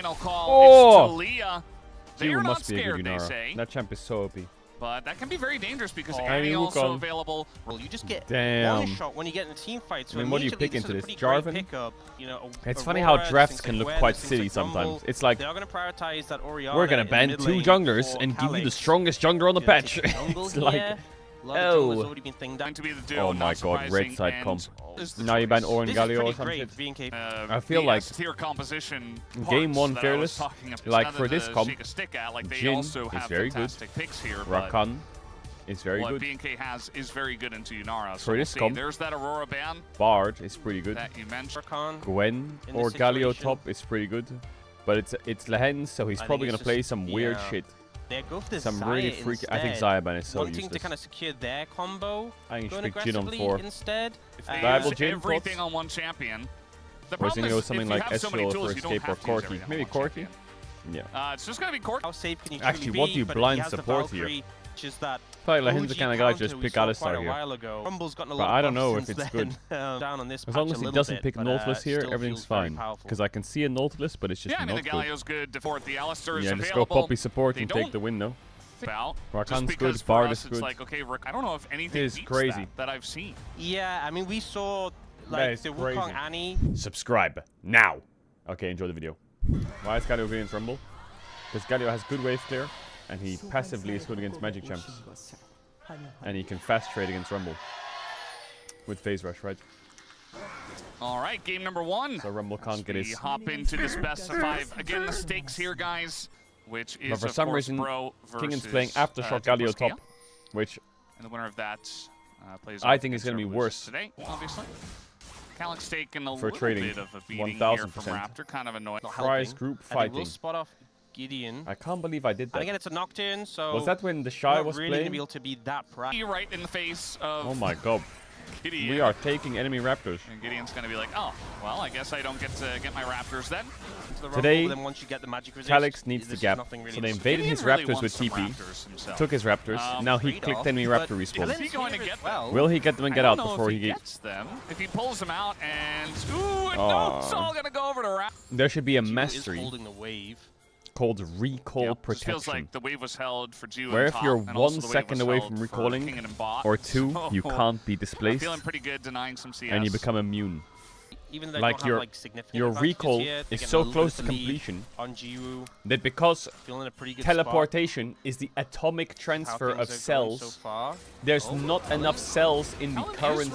final call. Oh! It's Talia. They are not scared, they say. That champ is so OP. But that can be very dangerous because Annie also available. Well, you just get one shot when you get in a team fight. So I mean, what do you pick into this? Jarvan? Pickup, you know, It's funny how drafts can look quite silly sometimes. It's like, they're going to prioritize that we're going to ban 2 junglers and give you the strongest jungler on the patch. It's like, oh. My god, red side comp. Now you ban Orin Galio or some shit. I feel like game 1 Fearless, like for this comp, Jhin is very good. Rakan is very good. BNK is very good into Yunara. For this comp, there's that Aurora ban. Bard is pretty good. That you mentioned. Gwen or Galio top is pretty good. But it's Lehens, so he's probably going to play some weird shit. Go for the some really freaky. I think Zayaban is so useless. To kind of secure their combo. I think you should pick Jhin on 4. Instead. Diable Jhin, everything on one champion. Or is he going to go something like Ezreal for Escape or Corki? Maybe Corki? Yeah. It's just going to be Corki. How safe can you actually, what do you blind support here? I feel like Lehen's the kind of guy to just pick Alistar here. But I don't know if it's good. As long as he doesn't pick Nautilus here, everything's fine. Because I can see a Nautilus, but it's just not good. Galio's good. The Alistar is just go Poppy support and take the win, no? Rakan's good, Bard is good. Like, okay, I don't know if anything is crazy that I've seen. Yeah, I mean, we saw like the Wukong Annie. Subscribe now. Okay, enjoy the video. Why is Galio good against Rumble? Because Galio has good wave clear. And he passively is good against magic champs. And he can fast trade against Rumble. With phase rush, right? Alright, game number 1. So Rumble can't get his... We hop into this best of 5. Again, the stakes here, guys. Which is, but for some reason, Kingan's playing Aftershock Galio top. Which... And the winner of that plays... I think is going to be worse. Today, obviously. Calyx taking a for little trading. bit of a beating here from Raptor. Kind of annoying. Prize group fighting. Gideon. I can't believe I did that. And again, it's a Nocturne, so... Was that when the Shy was really playing? Gonna be able to be that proud. You're right in the face of... Oh my god. Gideon. We are taking enemy Raptors. And Gideon's going to be like, oh, well, I guess I don't get to get my Raptors then. Today, then once you get the magic resist, Calyx needs the gap. Really so they invaded his Raptors with TP, took his Raptors, now he clicked enemy Raptor respawn. Is he going to get them? Will he get them and get out before he gets them? If he pulls them out and... Ooh, and no, it's all going to go over to Raptor. There should be a mastery. Holding the wave. Called recall protection. Feels like the wave was held for Jew where if you're 1 second away from recalling, or 2, you can't be displaced, feeling pretty good denying some CS. and you become immune. Even though like your recall is so close to completion that because teleportation is the atomic transfer of cells, there's not enough cells in the current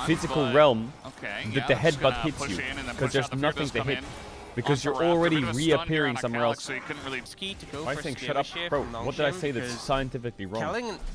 physical realm that the headbutt hits you, because there's nothing to hit. Because you're already reappearing somewhere else. So you couldn't really I think, shut up, bro. What did I say that's scientifically wrong?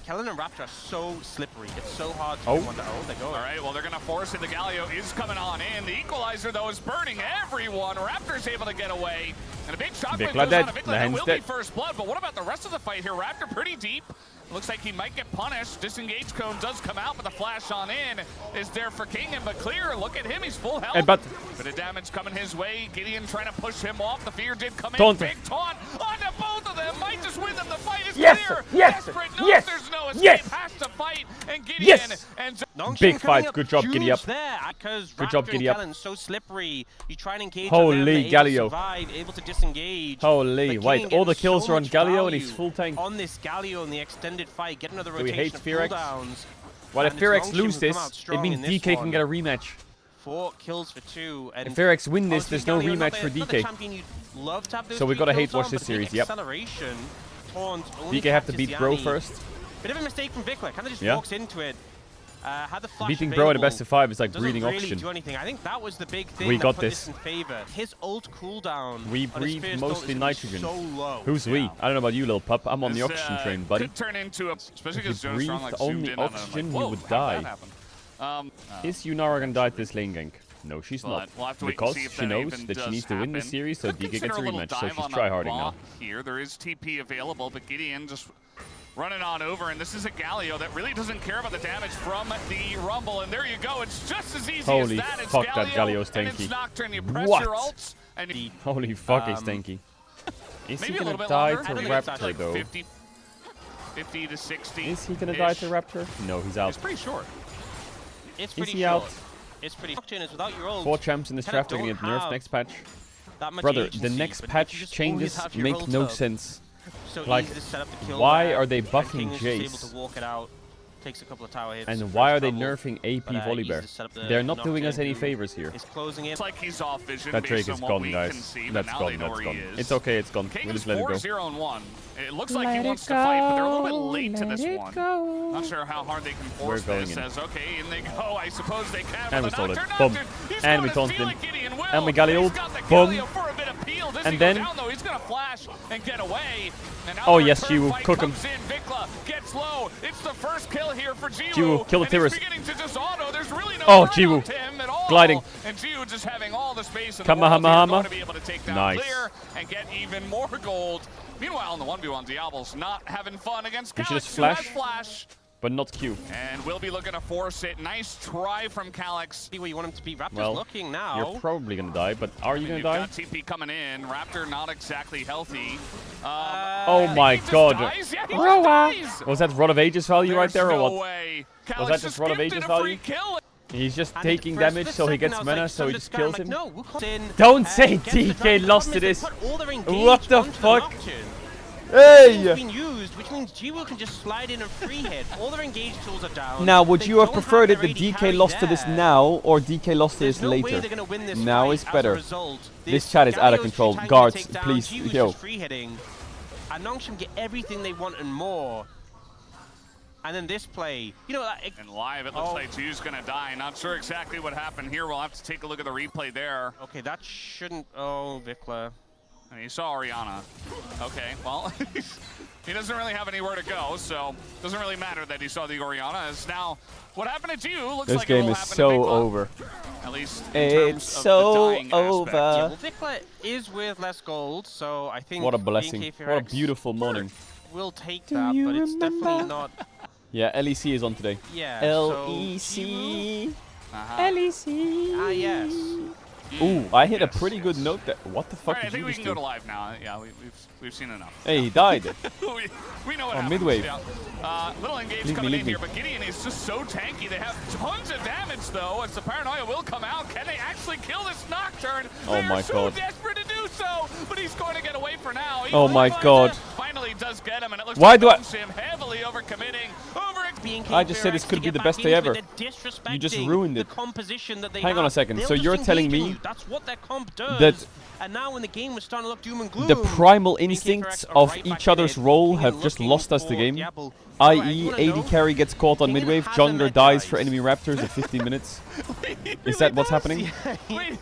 Kellen and Raptor are so slippery. It's so hard to do one to own. They go. All right, well, they're going to force it. The Galio is coming on in. The Equalizer, though, is burning everyone. Raptor's able to get away. And a big shot goes on to Vikla. That will be first blood. But what about the rest of the fight here? Raptor pretty deep. Looks like he might get punished. Disengage cone does come out, but the flash on in is there for Kingan. But clear, look at him, he's full health. But bit of damage coming his way. Gideon trying to push him off. The fear did come in. Big taunt onto both of them. Might just win them. The fight is clear. Yes! No, yes! There's no escape. Yes! Has to fight. And Gideon and big fight. Good job, Giddy up. Good job, Giddy up. So slippery. You try and engage Holy Galio. Able to disengage. Holy, wait. All the kills are on Galio and he's full tank. On this Galio in the extended fight, get another rotation. Do we hate Fearex? Well, if Fearex lose this, it means DK can get a rematch. 4 kills for 2. And if Fearex win this, there's no rematch for DK. So we gotta hate watch this series, yep. DK have to beat Bro first. Bit of a mistake from Vikla, kind of just walks into it. Had the flash beating Bro at the best of 5 is like breathing oxygen. Do anything. I think that was the big thing we got that put this in favor. His ult cooldown. We breathe mostly nitrogen. So low. Who's we? I don't know about you, little pup. I'm on the oxygen train, buddy. Could turn into a, especially if you breathed only oxygen, you would die. Is Yunara gonna die to this lane gank? No, she's not. Because she knows that she needs to win this series, so DK gets a rematch, so she's tryharding now. Here, there is TP available, but Gideon just running on over, and this is a Galio that really doesn't care about the damage from the Rumble, and there you go. It's just as easy Holy as that. It's fuck, Galio, that Galio's tanky. And it's Nocturne. You press what? your ults, and holy fuck, he's tanky. Is he gonna die to Raptor, like though? 50 to 60. Is he gonna die to Raptor? No, he's out. It's pretty short. It's pretty is he out? It's pretty. Is without your ult. 4 champs in this draft are gonna get nerfed next patch. that much Brother, agency, the next but if patch you just changes always have your make no ult up, sense. so Like, easy to set up the kill why there, are they and buffing King is just able Jace? to walk it out, takes a couple of tower hits, And why are they trouble, nerfing AP but, easy Volibear? to set up the They're not doing us Nocturne, any who favors here. is closing in. It's like he's off vision. That Drake based is on what gone, we guys. can see, but That's now gone, they know that's where gone. he is. It's okay, it's gone. King We is just let it go. 4-0-1. It looks like he wants to fight, but they're a little bit late to this one. Not sure how hard they can force We're going this. in. As okay, in they go. I suppose they can. And we with a sold it. Nocturne. Boom. He's And got we his taunted feel him. like Gideon will. And we Galio. He's got the Boom. Galio for a bit of peel. Does And he go then- down, though? He's gonna flash and get away. And now Oh, the yes, return Jiwoo, fight cook him. comes in. Vikla gets low. It's the first kill here for Jiwoo. Jiwoo, kill the and he's Tyrus. beginning to just auto. There's really no Oh, burn Jiwoo. onto him at all. Gliding. And Jiwoo just having all the space in the world here, Kamehameha. going to be able to take down Nice. Clear and get even more gold. Meanwhile, in the 1v1, Diable's not having fun against You should Calyx, just who has flash. flash. But not Q. And we'll be looking to force it. Nice try from Calyx. See where you want him to be. Raptor's Well, looking now. You're probably gonna die, but are you gonna You've die? got TP coming in. Raptor not exactly healthy. Oh my he just god. dies? Yeah, he Roa. just dies. Was that Rod of Ages value right There's there or no what? way. Was Calyx that just Rod of gifted Ages a free value? kill. He's just And taking for a damage split so he second, gets I was mana, like, so he Sundered just Sky, kills I'm him. like, no, we'll come in, Don't say gets the DK drop. The lost problem to is they this. put all their What engage the onto fuck? Nocturne. Hey! It's been used, which means Jiwoo can just slide in and free hit. All their engage tools are down. Now, would They you have don't preferred it their the AD DK carry lost to this there. now or DK lost to There's this no way later? they're gonna win this Now fight it's as a better. result. This chat is out of Galio's control. trying to Guards, take down, please, Jiwoo's yo. just free hitting. And Nongshim get everything they want and more. And then this play, you know, And live, it looks like Jiwoo's going to die. Not sure exactly what happened here. We'll have to take a look at the replay there. okay, that shouldn't. Oh, Vikla. And he saw Orianna. Okay, well, he doesn't really have anywhere to go, so it doesn't really matter that he saw the Orianna. As now, what happened to Jiwoo looks This like game it will is happen so to Vikla, over. At least in terms It's of so the dying over. aspect. Yeah, well, Vikla is with less gold, so I think. What a blessing. BNK What a Ferex beautiful morning. will take Do that, you but it's remember? definitely not. Yeah, LEC is on today. Yeah. So LEC. Uh-huh. LEC. Ah, yes. Ooh, I hit a pretty good note there. What the All fuck right, I did think you we just can go do? to live now. Yeah, we've seen enough. Hey, he died. we know what On happens. mid-wave. Yeah. Little engage Leave me, coming leave in me. here, but Gideon is just so tanky. They have tons of damage, though, as the paranoia will come out. Can they actually kill this Nocturne? Oh They my are so god. desperate to do so, but he's going to get away for now. He Oh my finds god. him. Finally does get him, and it looks Why like do I- him heavily overcommitting. I just said this could be the best day ever. You just ruined it. The composition that they Hang on a second, They'll so just you're telling engage me you. That's what their comp does. that and now when the game was starting to look doom and gloom, the primal BNK instincts Ferex are of right each back other's in it, role looking have just and lost us the looking game, for Diable. i.e. I wanna AD carry gets caught on King mid-wave, has a jungler mech, dies guys. for enemy raptors at 15 minutes. He Is that what's does. happening? Wait,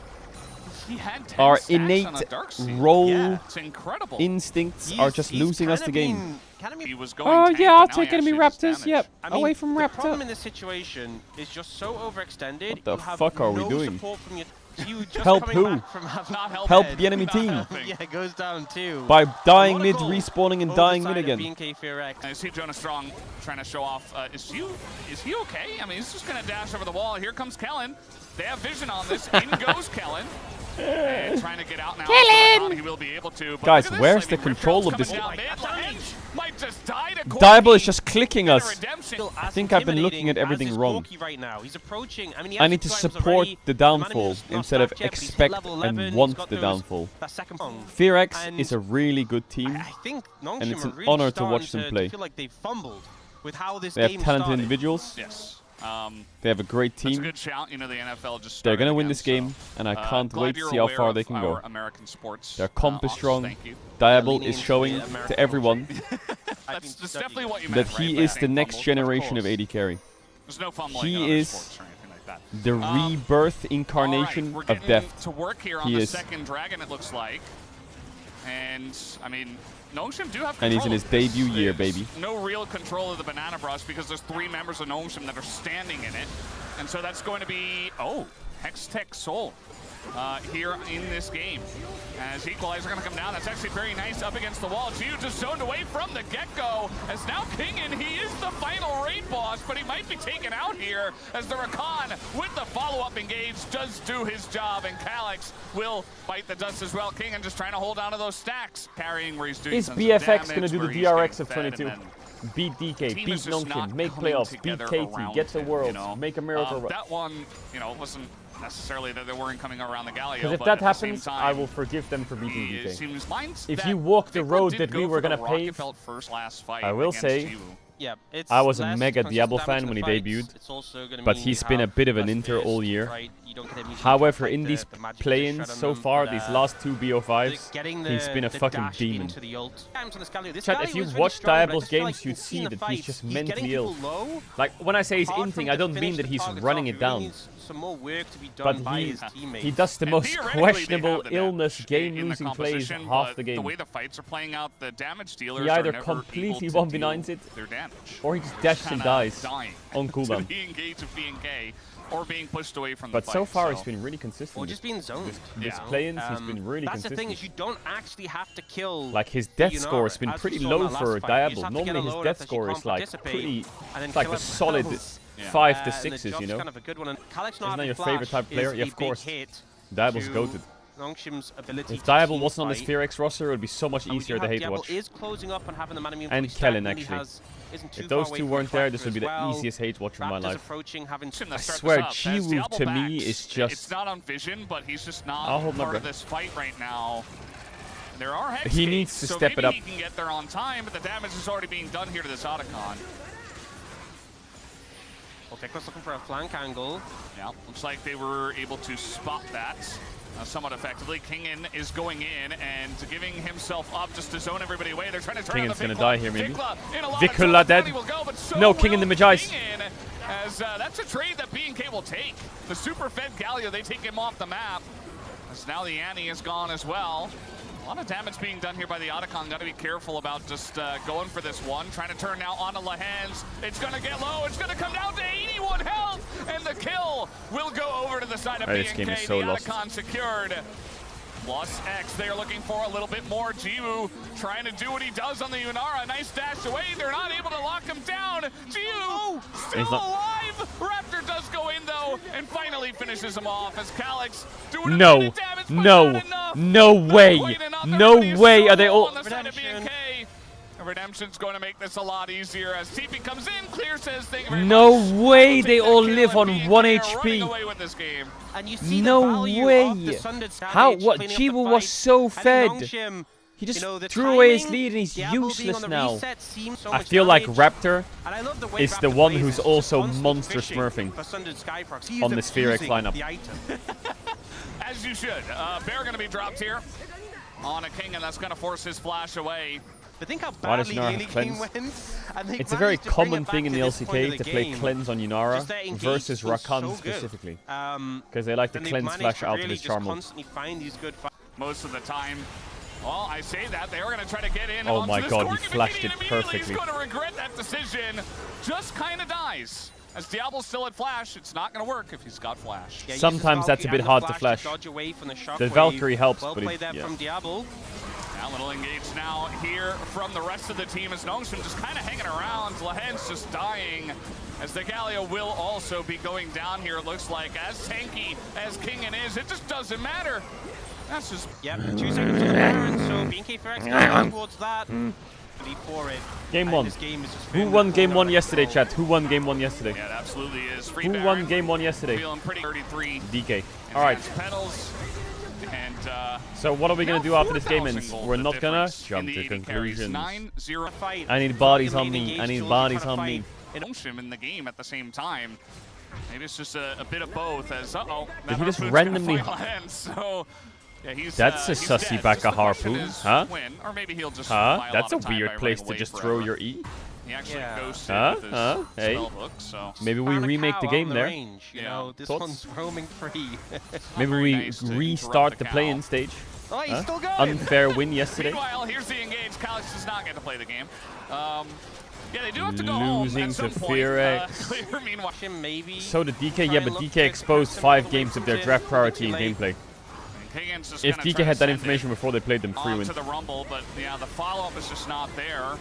he had 10 Our stacks on innate a dark seal. role Yeah. It's incredible. instincts are just losing us the game. He was going Oh tank, yeah, but I'll now take he enemy actually does raptors, damage. yep. I mean, Away from the problem raptor. in this situation is just so overextended. What the you have fuck are we no doing? Support from your, you just Help coming who? back from having Not helping. Help the enemy Not team. helping. yeah, it goes down too. By dying A lot mid, of gold respawning and over dying the mid side of again. BNK Ferex. I see Jonah Strong trying to show off. Is he okay? I mean, he's just going to dash over the wall. Here comes Kellen. They have vision on this. In goes Kellen. And trying to get out now. Kellen! He will be able to. But Guys, look at this. where's I the mean, control of Riptril's this- coming down mid. Lehenge might just die to Diable is Corki. just clicking And a us. redemption. I think I've been looking at everything as is wrong. Corki right now. He's approaching. I mean, he I has need to two items support already. the Man downfall is not instead of stacked yet, but he's hit expect level 11. and He's want got the those- downfall. that second song. Ferex And is a really good team. I think Nongshim and it's are an really honor to starting watch them play. feel like they've fumbled with how this They have game talented started. individuals. Yes. They have a great That's a team. good shout. You know, the NFL just They're started gonna win again, this game, so, and I can't glad wait to you're see how aware far of they can our go. American sports. Their comp is ops. strong. Thank you. Diable leaning is into showing the American to everyone That's definitely what you that meant, he right, by is the saying next fumble. generation of course. AD carry. There's no fumbling He in other is sports or anything like that. The rebirth incarnation All right, we're of getting depth. to work here on He the is. second dragon, it looks like. And, I mean, Nongshim do have control And he's in his of this. debut year, There's baby. no real control of the banana brush because there's 3 members of Nongshim that are standing in it. And so that's going to be, Hex Tech Soul here in this game. As Equalizer going to come down, that's actually very nice up against the wall. Jiu just zoned away from the get-go. As now Kingen, he is the final raid boss, but he might be taken out here as the Rakan with the follow-up engage does do his job, and Calyx will bite the dust as well. Kingen just trying to hold on to those stacks, carrying where he's doing Is some BFX damage, gonna do the where he's DRX getting of fed, 22? and then Beat DK, team beat is just Nongshim, not make coming playoffs, beat together KT, around get the him, world, you know? make a miracle run. That one, wasn't necessarily that they weren't coming around the Galio. Because if that happens, I will forgive them for beating DK. If you walk the road that we were going to pave, I will say, yeah, I was a mega Diable fan when he debuted, but he's been a bit of an inter all year. However, in these play-ins so far, these last 2 BO5s, he's been a fucking demon. Chat, if you watch Diable's games, you'd see that he's just mentally ill. Like, when I say he's inting, I don't mean that he's running it down. But he does the most questionable illness game-losing plays half the game. The way the fights are playing out, the damage dealers he either completely 1v9s it, or he just dashes and dies on cooldown. Or being pushed away from but the fight, so far he's been really consistent. Or just being zoned. This play-ins, he's been really that's consistent. The thing is, you don't actually have to kill. Like his death score has been pretty low for Diable. Normally his death score is like pretty, it's like a solid 5 to 6s, you know. Kind of a good one. Isn't that your favorite type of player? Yeah, of course. Diable's goated. If Diable wasn't on the Sphere X roster, it would be so much easier to hate watch. And Kellen, actually. If those two weren't there, this would be the easiest hate watch of my life. I swear, Jiwoo to me is just... It's not on vision, but he's just not part of this fight right now. There are hex he needs to step it up. He can get there on time, but the damage is already being done here to this Otacon. Tekla's looking for a flank angle. Yeah, looks like they were able to spot that somewhat effectively. Kingen is going in and giving himself up just to zone everybody away. They're trying to turn Kingen's on the gonna die here, maybe. Vikula dead. No, King in the Magi's. As that's a trade that B&K will take. The super fed Galio, they take him off the map. As now the Annie is gone as well. A lot of damage being done here by the Otacon. Got to be careful about just going for this one. Trying to turn now onto Lahens. It's going to get low. It's going to come down to 81 health. And the kill will go over to the side of B&K. The Otacon secured. Plus X, they're looking for a little bit more. Jiwoo trying to do what he does on the Yunara. Nice dash away. They're not able to lock him down. Jiwoo still alive. Raptor does go in though and finally finishes him off as Calyx doing no, a bit of damage, no way, no way are they all... Redemption's going to make this a lot easier as TP comes in, clear says thank you very no much. Way they all live on 1 HP. And you see no way. How? What? Jiwoo was so fed. He just threw away his lead and he's useless now. I feel like Raptor is the one who's also monster smurfing on the Sphere X lineup. As you should. Bear going to be dropped here on a King, and that's going to force his flash away. But think how badly the game went. It's a very common thing in the LCK to play cleanse on Yunara versus Rakan specifically. Because they like to cleanse flash out of his charm. Most of the time. Well, I say that. They are going to try to get in. Oh my god, he flashed it perfectly. He's going to regret that decision. Just kind of dies. As Diable's still at flash, it's not going to work if he's got flash. Yeah, sometimes that's a bit hard to flash. The Valkyrie helps, but A little engage now here from the rest of the team as Nongshim just kind of hanging around. Lahen's just dying as the Galio will also be going down here, it looks like. As tanky as Kingen is, it just doesn't matter. That's just... Yep, 2 seconds on the Baron, so B&K Ferex going towards that. For it. Game 1. Who won Game 1 yesterday, chat? Who won Game 1 yesterday? Yeah, it absolutely is. Free Who Baron. won Game 1 yesterday? Feeling pretty 33. DK. Alright. Pedals. And, so what are we going to do after this game ends? We're not going to jump to conclusions. I need bodies on me. I need bodies on me. In the game at the same time. Maybe it's just a bit of both as, Did he just randomly... So, yeah, that's a sussy back a harpoon, huh? Or maybe he'll just that's a weird place to just throw your E. He actually goes with his hey. spellbook, so. Maybe we remake the game there. You know, this one's roaming free. Maybe we restart the play-in stage. Oh, he's still going. Unfair win yesterday. Meanwhile, here's the engage. Calyx does not get to play the game. Yeah, they do have to go home at some point. Clear, meanwhile. Maybe. So the DK, yeah, but DK exposed 5 games of their draft priority in gameplay. If DK had that information before they played them, 3 wins. To the Rumble, but yeah, the follow-up is just not there.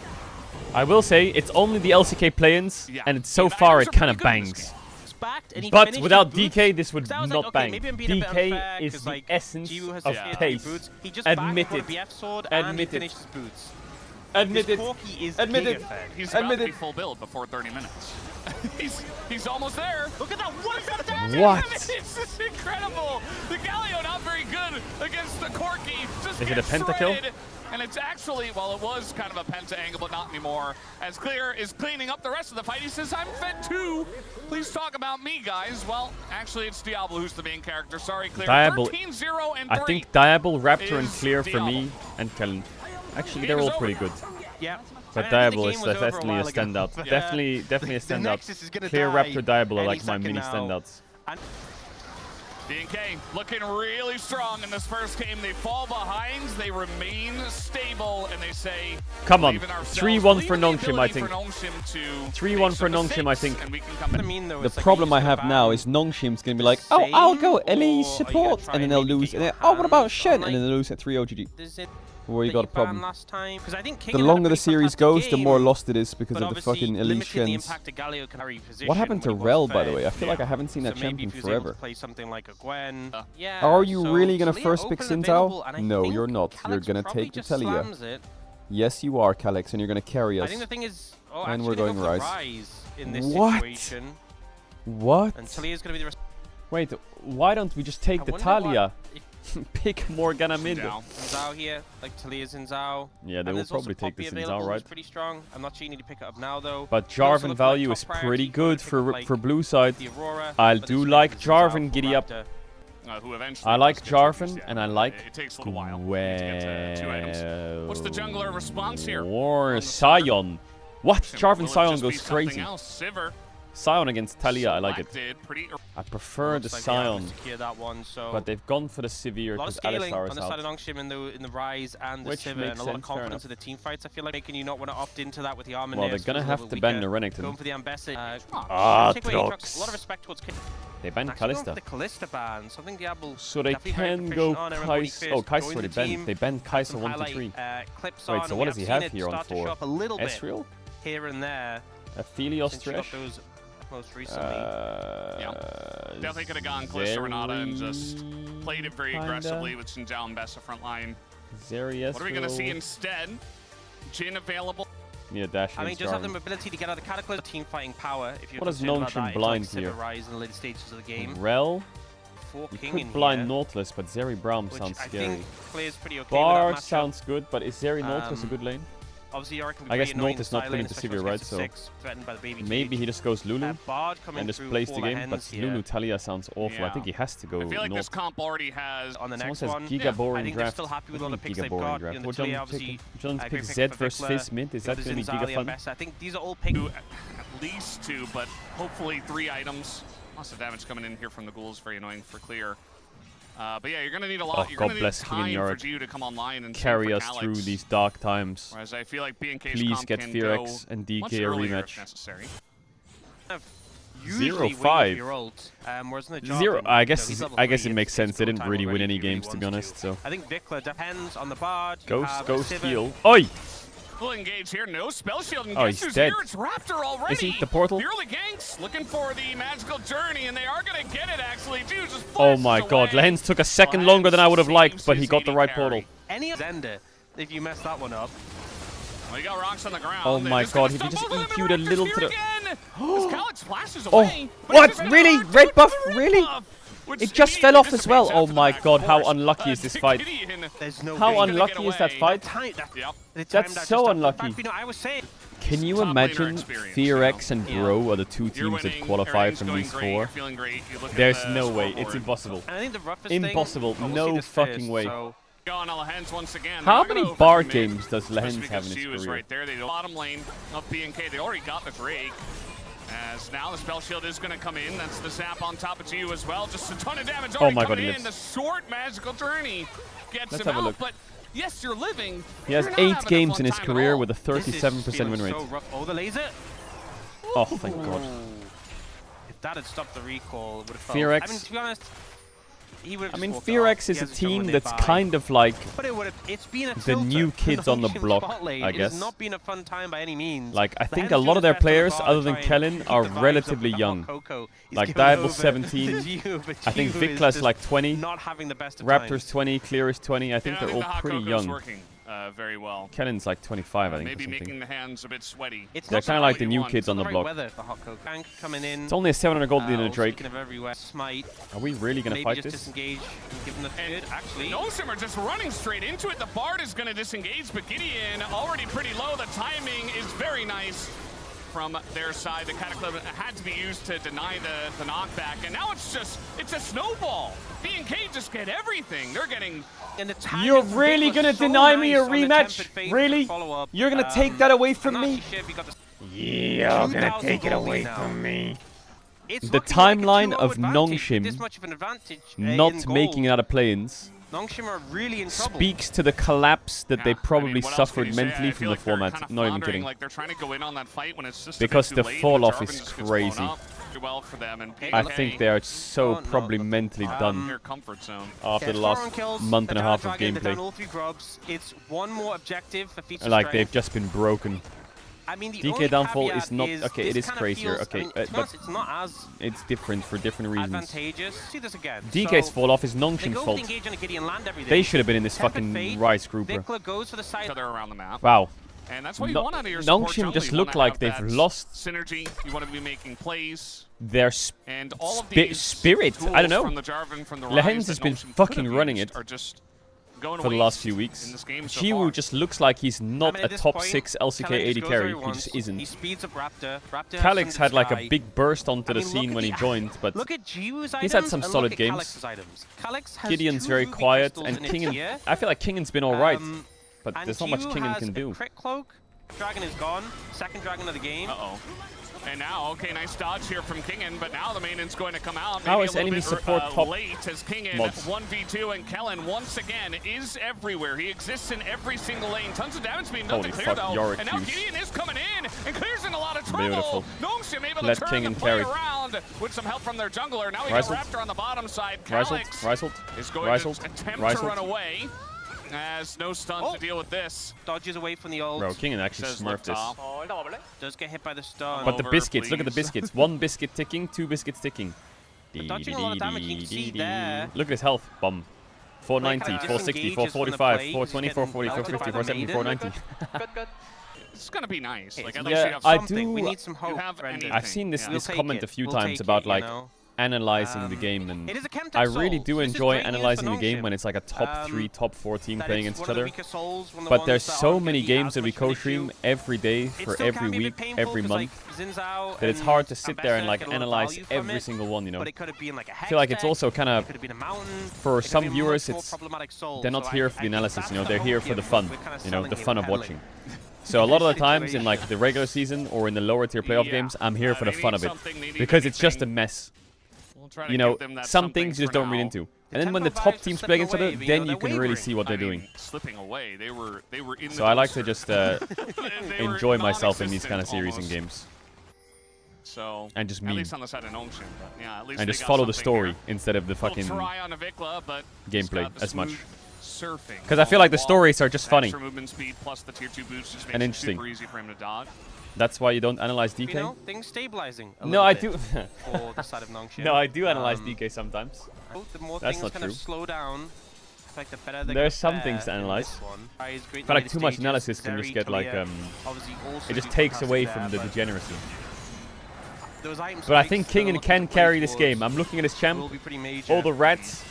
I will say, it's only the LCK play-ins, and it's so far it kind of bangs. But without DK, this would not bang. DK is the essence of pace. Admit it. Admit it. Admit it. Corki is Admit it. He's about to be full build before 30 minutes. he's almost there. Look at that. What is that damage? What? It's just incredible. The Galio not very good against the Corki. Just is it a pentakill? And it's actually, well, it was kind of a penta angle, but not anymore. As Clear is cleaning up the rest of the fight, he says, I'm fed too. Please talk about me, guys. Well, actually, it's Diable who's the main character. Sorry, Clear. Diable. 13-0 and 3. I think Diable, Raptor, and Clear for me, and Kellen. Actually, they're all pretty good. Yeah. But Diable is definitely a standout. Definitely a standout. Clear, Raptor, Diable are like my mini standouts. BNK looking really strong in this first game. They fall behind, they remain stable, and they say, come on, 3-1 for Nongshim, I think. 3-1 for Nongshim, I think. The problem I have now is Nongshim's going to be like, oh, I'll go LE support, and then they'll lose. And then, oh, what about Shen? And then they'll lose at 3-0 GG. Where you got a problem. The longer the series goes, the more lost it is because of the fucking elite Shens. What happened to Rel, by the way? I feel like I haven't seen that champion forever. Are you really gonna first pick Xin Zhao? No, you're not. You're gonna take the Talia. Yes, you are, Calyx, and you're gonna carry us. And we're going Rise. What? What? Wait, why don't we just take the Talia? Pick Morgana mid. Zhao here, like Talia's in Zhao. Yeah, they will probably take this in Zhao, right? Pretty strong. I'm not sure you need to pick it up now though. But Jarvan value is pretty good for blue side. I do like Jarvan giddy up. I like Jarvan and I like What's the jungler response here? Or Sion. What? Jarvan Sion goes crazy. Sion against Talia, I like it. I prefer the Sion, but they've gone for the Sivir because Alistar is out. In the Rise and the Sivir, and a lot of confidence in the team fights. I feel like making you not want to opt into that with the Armor. Well, they're gonna have to ban the Renekton. Going for the Ambassador. Trox. A lot of respect towards they banned Kalista. The Kalista ban. Something Diable. So they can go Kai'Sa. Oh, Kai'Sa already banned. They banned Kai'Sa 1 to 3. Wait, so what does he have here on 4? Ezreal? Here and there. Aphelios Thresh? Most recently. Definitely could have gone Kalista Renata and just played it very aggressively with Xin Zhao and Bessa front line. Zeri, what are we going to see instead? Jhin available. Yeah, dash. I mean, just have the ability to get out of the Cataclysm, team fighting power. If you're what does Nongshim blind here? Rise in the later stages of the game. Rel. You could blind Nautilus, but Zeri Braum sounds scary. Bar sounds good, but is Zeri Nautilus a good lane? Obviously, I guess Nautilus not putting to Sivir, right? So maybe he just goes Lulu and just plays the game. But Lulu Talia sounds awful. I think he has to go. I feel like this comp already has on the next one. Giga boring draft. Giga boring draft. What John pick Zed versus Fizz mid? Is that going to be Giga fun? I think these are all picks. At least 2, but hopefully 3 items. Lots of damage coming in here from the ghouls. Very annoying for Clear. But yeah, you're going to need a lot. You're going to need time for Gio to come online and carry us through these dark times. Whereas I feel like BNK's please get Fearex and DK a rematch. 0-5. 0. I guess it makes sense. They didn't really win any games, to be honest. So I think Vikla depends on the Bard. Ghost heal. Oi! Full engage here, no spell shield. And oh, he's dead. Here? It's Raptor already. Is he the portal? The early ganks looking for the magical journey, and they are going to get it actually. Dude, just oh my god, Lehens took a second longer than I would have liked, but he got the right portal. Any Zender, if you mess that one up. Well, you got rocks on the ground. Oh my god, he just EQ'd a little to the... His Calyx flashes away. Oh, what? Really? Red buff? Really? It just fell off as well. Oh my god, how unlucky is this fight? How unlucky is that fight? That's so unlucky. Can you imagine Fearex and Bro are the 2 teams that qualify from these 4? There's no way. It's impossible. Impossible. No fucking way. How many bar games does Lehens have in his career? Right there. They bottom lane of BNK. They already got the Drake. As now the spell shield is going to come in. That's the zap on top of Gio as well. Just a ton of damage already coming in. The short magical journey gets him out. But yes, you're living. He has 8 games in his career with a 37% win rate. Oh, the laser. Oh, thank god. If that had stopped the recall, it would have Fearex. I mean, to be honest, I mean, Fearex is a team that's kind of like the new kids on the block, I guess. It's not been a fun time by any means. Like, I think a lot of their players, other than Kellen, are relatively young. Like, Diable's 17. I think Vikla's like 20. Raptor's 20, Clear is 20. I think they're all pretty young. very well. Kellen's like 25, I think. Maybe making the hands a bit sweaty. They're kind of like the new kids on the block. It's only a 700 gold lead in a Drake. Are we really going to fight this? And actually, Nosim are just running straight into it. The Bard is going to disengage, but Gideon already pretty low. The timing is very nice from their side. The Cataclysm had to be used to deny the knockback, and now it's a snowball. B&K just get everything. They're getting... You're really gonna deny me a rematch? Really? You're gonna take that away from me? You're gonna take it away from me. The timeline of Nongshim not making it out of Playins speaks to the collapse that they probably suffered mentally from the format. Not even kidding. Like they're trying to go in on that fight when it's just because the fall off is crazy. Well for them, and I think they are so probably mentally done after the last month and a half of gameplay. It's one more objective for feature like they've just been broken. I mean, DK downfall is not okay. It is crazier. Okay, but it's not as it's different for different reasons. See this again. DK's fall off is Nongshim's fault. They should have been in this fucking Rise grouper. Around the map. Wow. And that's what you want out of your Nongshim just look like they've lost synergy. You want to be making plays. Their and all of these spirit. I don't know. Lehens has been fucking running it for the last few weeks. Chiwu just looks like he's not a top 6 LCK AD carry. He just isn't. Calyx had like a big burst onto the scene when he joined, but he's had some solid games. Gideon's very quiet, and Kingen. I feel like Kingen's been alright. But there's not much Kingen can do. Crit cloak. Dragon is gone. Second dragon of the game. Uh-oh. And now, okay, nice dodge here from Kingen, but now the mainen's going to come out. How is enemy support top late as Kingen 1v2, and Kellen once again is everywhere. He exists in every single lane. Tons of damage being done to clear though. And now Gideon is coming in and clears in a lot of trouble. Beautiful. Nongshim able to turn the play around with some help from their jungler. Now we got Raptor on the bottom side. Calyx is going to attempt to run away. Has no stun to deal with this. Dodges away from the ult. Bro, Kingen actually smurfed this. Does get hit by the stun. But the biscuits, look at the biscuits. 1 biscuit ticking, 2 biscuits ticking. Dodging a lot of damage, you can see there. Look at his health. Bomb. 490, 460, 445, 420, 440, 450, 470, 490. It's gonna be nice. Like, at least you have something. We need some hope. I've seen this comment a few times about like analyzing the game, and I really do enjoy analyzing the game when it's like a top 3, top 4 team playing against each other. But there's so many games that we co-stream every day for every week, every month, that it's hard to sit there and like analyze every single one, you know. I feel like it's also kind of, for some viewers, they're not here for the analysis, you know, they're here for the fun, you know, the fun of watching. So a lot of the times in like the regular season or in the lower tier playoff games, I'm here for the fun of it, because it's just a mess. You know, some things you just don't read into. And then when the top teams play against each other, then you can really see what they're doing. Slipping away. They were in so I like to just enjoy myself in these kind of series and games. So and just meme. At least on the side of Nongshim, yeah, at least and just follow the story instead of the fucking Vikla, but gameplay as much. Surfing. Because I feel like the stories are just funny speed plus the tier 2 boost just and interesting. Super easy for him to dodge. That's why you don't analyze DK? You know, things stabilizing no, I do. For the side of Nongshim. No, I do analyze DK sometimes. The more That's things not kind true. of slow down, like the better they There's some things to analyze. But like too much analysis can just get like it just takes away from the degeneracy. But I think Kingen can carry this game. I'm looking at his champ. All the rats.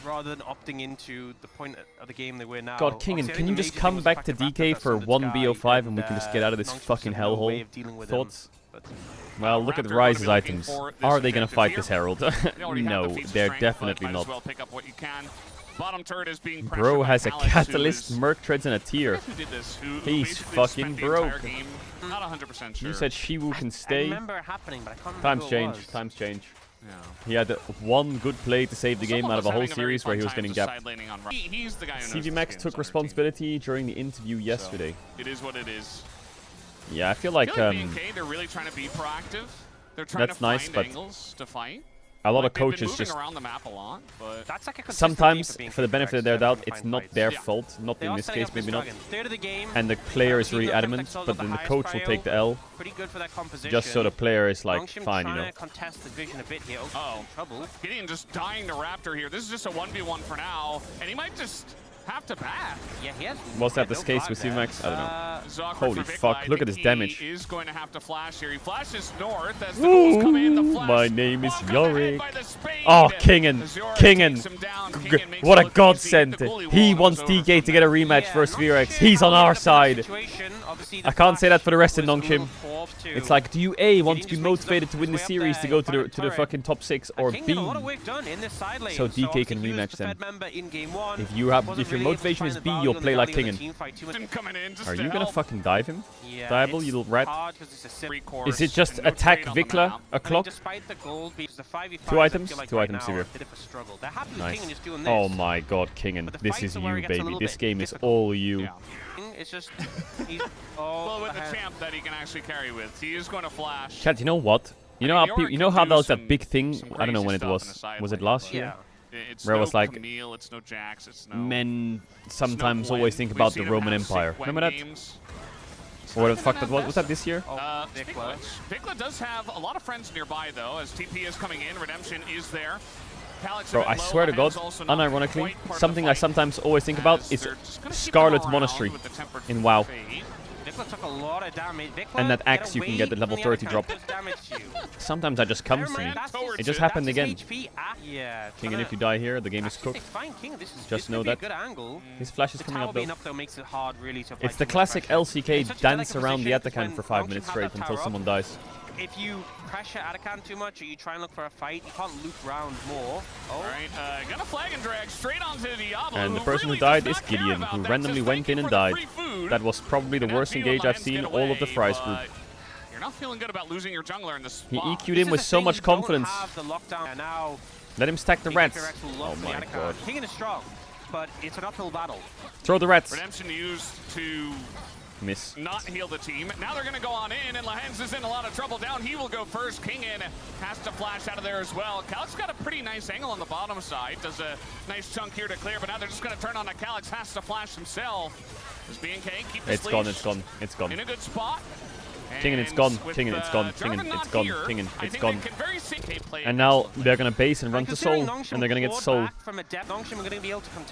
Rather than opting into the point of the game they were now. God, Kingen, can you just come back to DK for 1 BO5 and we can just get out of this fucking hellhole? Thoughts? Well, look at the Rise's items. Are they gonna fight this Herald? No, they're definitely not. Bro has a Catalyst, Merc treads, and a tier. He's fucking broke. Not 100% sure. You said Chiwu can stay. I remember it happening, but I can't remember Times change, times change. Yeah. He had 1 good play to save the game out of a whole series where he was getting gapped. CV Max took responsibility during the interview yesterday. It is what it is. Yeah, I feel like B&K, they're really trying to be proactive. They're trying to find angles to fight. A lot of coaches just around the map a lot, but sometimes, for the benefit of their doubt, it's not their fault. Not in this case, maybe not. And the player is really adamant, but then the coach will take the L. Just so the player is like, fine, you know. Uh-oh. Gideon just dying to Raptor here. This is just a 1v1 for now, and he might just have to back. Yeah, he has. Was that the case with Max? I don't know. Holy fuck, look at his damage. He is going to have to flash here. He flashes north as the ghouls come in. The flash. My name is Yorick. Oh, Kingen. What a godsend. He wants DK to get a rematch versus Virex. He's on our side. I can't say that for the rest of Nongshim. It's like, do you A, want to be motivated to win the series to go to the fucking top 6, or B, so DK can rematch them? If your motivation is B, you'll play like Kingen. Are you gonna fucking dive him? Diable, you little rat. Is it just attack Vikla a clock? 2 items? 2 items severe. Nice. Oh my god, Kingen. This is you, baby. This game is all you. It's just well, with the champ that he can actually carry with, he is going to flash. Chat, you know what? You know how that was that big thing? I don't know when it was. Was it last year? Where it was like, Camille, it's no Jax, it's no men sometimes always think about the Roman Empire. Remember that? Or what the fuck that was? Was that this year? Vikla does have a lot of friends nearby though, as TP is coming in. Redemption is there. Bro, I swear to God, unironically, something I sometimes always think about is Scarlet Monastery in WoW. And that axe you can get at level 30 drop. Sometimes that just comes to me. It just happened again. Kingen, if you die here, the game is cooked. Just know that. His flash is coming up though. It's the classic LCK dance around the Atakan for 5 minutes straight until someone dies. If you pressure Atakan too much or you try and look for a fight, you can't loop around more. Alright, gonna flag and drag straight onto Diable. And the person who died is Gideon, who randomly went in and died. That was probably the worst engage I've seen all of the Fries group. You're not feeling good about losing your jungler in this spot. He EQ'd him with so much confidence. Let him stack the rats. Oh my god. Kingen is strong, but it's an uphill battle. Throw the rats. Redemption used to miss. Not heal the team. Now they're going to go on in, and Lehens is in a lot of trouble down. He will go first. Kingen has to flash out of there as well. Calyx got a pretty nice angle on the bottom side. Does a nice chunk here to clear, but now they're just going to turn on the Calyx. Has to flash himself. Does BNK keep this leash? It's gone. In a good spot. Kingen, it's gone. Kingen, it's gone. Kingen, it's gone. Kingen, it's gone. And now they're gonna base and run to Soul, and they're gonna get Soul.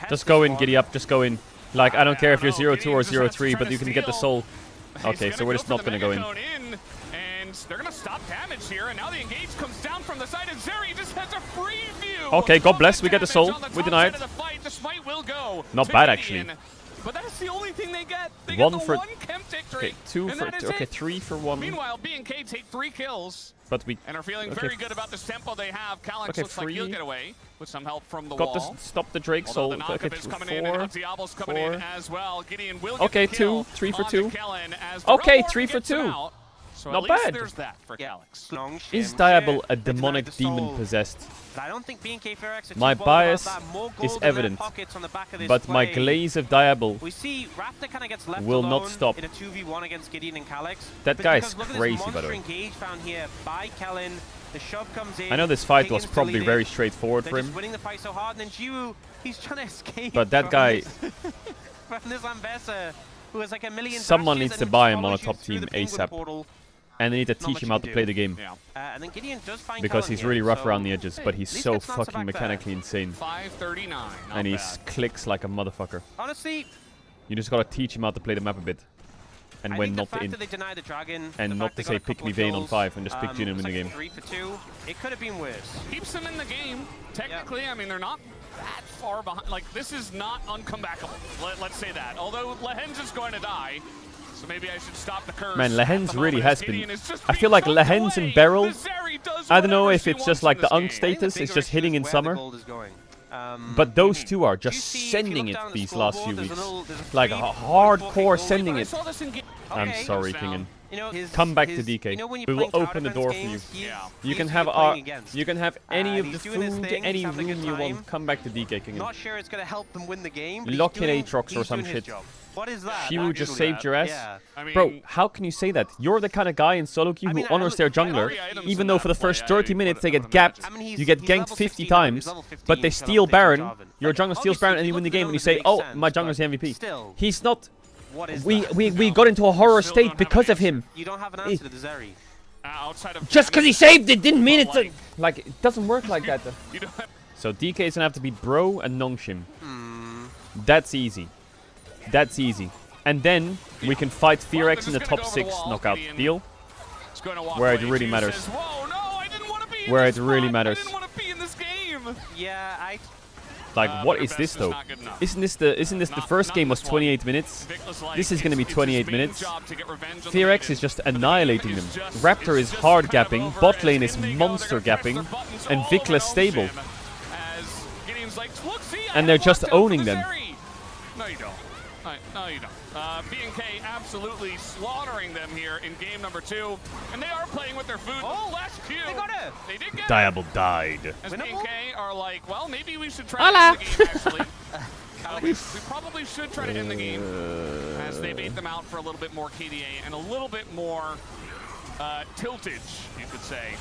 Just go in, giddy up, just go in. Like, I don't care if you're 0-2 or 0-3, but you can get the Soul. Okay, so we're just not gonna go in. And they're gonna stop damage here, and now the engage comes down from the side, and Zeri just has a free view. Okay, God bless, we get the Soul. We deny it. Not bad, actually. But that's the only thing they get. They one get the for one chem victory. Okay, 2 for okay, 3 for 1. Meanwhile, BNK take 3 kills. But we and are feeling very good about this tempo they have. Calyx looks like he'll get away with some help from the wall. Stop the Drake Soul. Okay, 4, Diable's coming in as well. Gideon will get the kill 3 for 2. Okay, 3 for 2. So not bad. There's that for Calyx. Is Diable a demonic demon possessed? I don't think BNK Virex my bias is evident, but my glaze of Diable will not stop. In a 2v1 against Gideon and Calyx. That guy is crazy, by the way. I know this fight was probably very straightforward for him, but that guy, someone needs to buy him on a top team ASAP. And they need to teach him how to play the game. Because he's really rough around the edges, but he's so fucking mechanically insane. 539. And he clicks like a motherfucker. Honestly, you just gotta teach him how to play the map a bit. And when not to and not to say pick me Vayne on 5 and just pick Jin and win the game. 3 for 2. It could have been worse. Keeps them in the game. Technically, I mean, they're not that far behind. Like, this is not uncomebackable. Let's say that. Although Lehens is going to die. So maybe I should stop the curse. Man, Lehens really has been. I feel like Lehens and Beryl, I don't know if it's just like the Unk status, it's just hitting in summer. But those two are just sending it these last few weeks. Like hardcore sending it. I'm sorry, Kingen. Come back to DK. We will open the door for you. You can have any of the food, any room you want. Come back to DK, Kingen. Not sure it's gonna help them win the game. Lock in Aatrox or some shit. What is that? Shiwu just saved your ass? Yeah. I mean, bro, how can you say that? You're the kind of guy in solo queue who honors their jungler, even though for the first 30 minutes they get gapped, you get ganked 50 times, but they steal Baron, your jungler steals Baron and you win the game and you say, oh, my jungler's the MVP. He's not. We got into a horror state because of him. You don't have an answer to the Zeri. Just because he saved it didn't mean it. Like, it doesn't work like that. So DK is gonna have to beat Bro and Nongshim. That's easy. That's easy. And then we can fight Fearx in the top 6 knockout deal. Where it really matters. Where it really matters. Yeah, Like, what is this though? Isn't this the first game was 28 minutes? This is gonna be 28 minutes. Fearx is just annihilating them. Raptor is hard gapping, bot lane is monster gapping, and Vikla stable. And they're just owning them. No, you don't. No, you don't. B&K absolutely slaughtering them here in game number 2. And they are playing with their food. Oh, last Q. They got it. They did get Diable died. As B&K are like, well, maybe we should try to end the game, actually. We probably should try to end the game. As they bait them out for a little bit more KDA and a little bit more tiltage, you could say.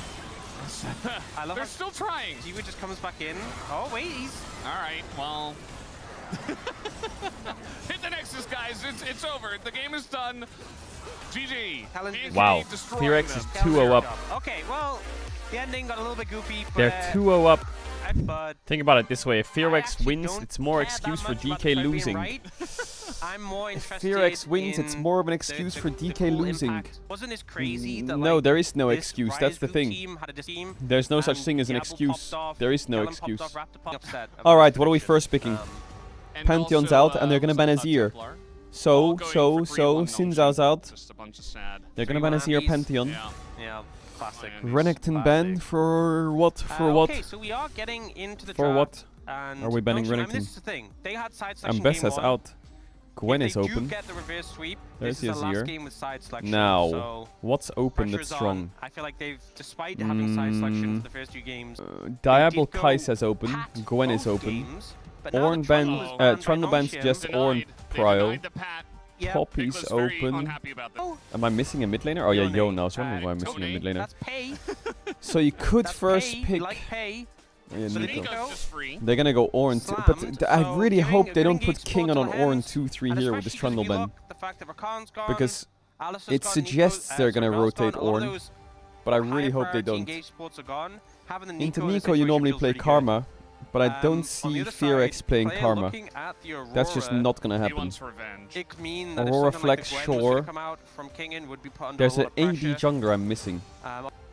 I love They're still trying. Diva just comes back in. Oh, wait, he's... All right, well... Hit the Nexus, guys. It's over. The game is done. GG. Wow. Fearx is 2-0 up. Okay, well, the ending got a little bit goofy. But, they're 2-0 up. But think about it this way. If Fearx wins, it's more excuse for DK losing. Right. I'm more interested if Fearx wins, it's more of an excuse for DK losing. Impact. Wasn't this crazy that, no, like, there is no excuse. That's the thing. There's no such thing as an excuse. There is no excuse. Alright, what are we first picking? Pantheon's out, and they're gonna ban Azir. So, Xin Zhao's out. They're gonna ban Azir, Pantheon. Yeah, classic. Renekton ban for what? For what? Okay, so we are getting into the for what? And are we banning Renekton? I mean, this is the thing. They had side selection Ambessa's out. Gwen is open. Get the reverse sweep, there's this is the last Azir. game with side selection, now, so what's open that's strong? I feel like they've, despite having side selection for the first 2 games, Diable Kai'Sa's open. Gwen is open. Ornn ban, Trundle ban suggests Ornn prio. Poppy's open. Am I missing a mid laner? Oh yeah, Yone. I was wondering why I'm missing a mid laner. So you could first pick... Yeah, they're gonna go Ornn 2, but I really hope they don't put King on Ornn 2-3 here with this Trundle ban. Because it suggests they're gonna rotate Ornn, but I really hope they don't. Into Neeko you normally play Karma, but I don't see Fearx playing Karma. That's just not gonna happen. Aurora Flex, sure. There's an AD jungler I'm missing.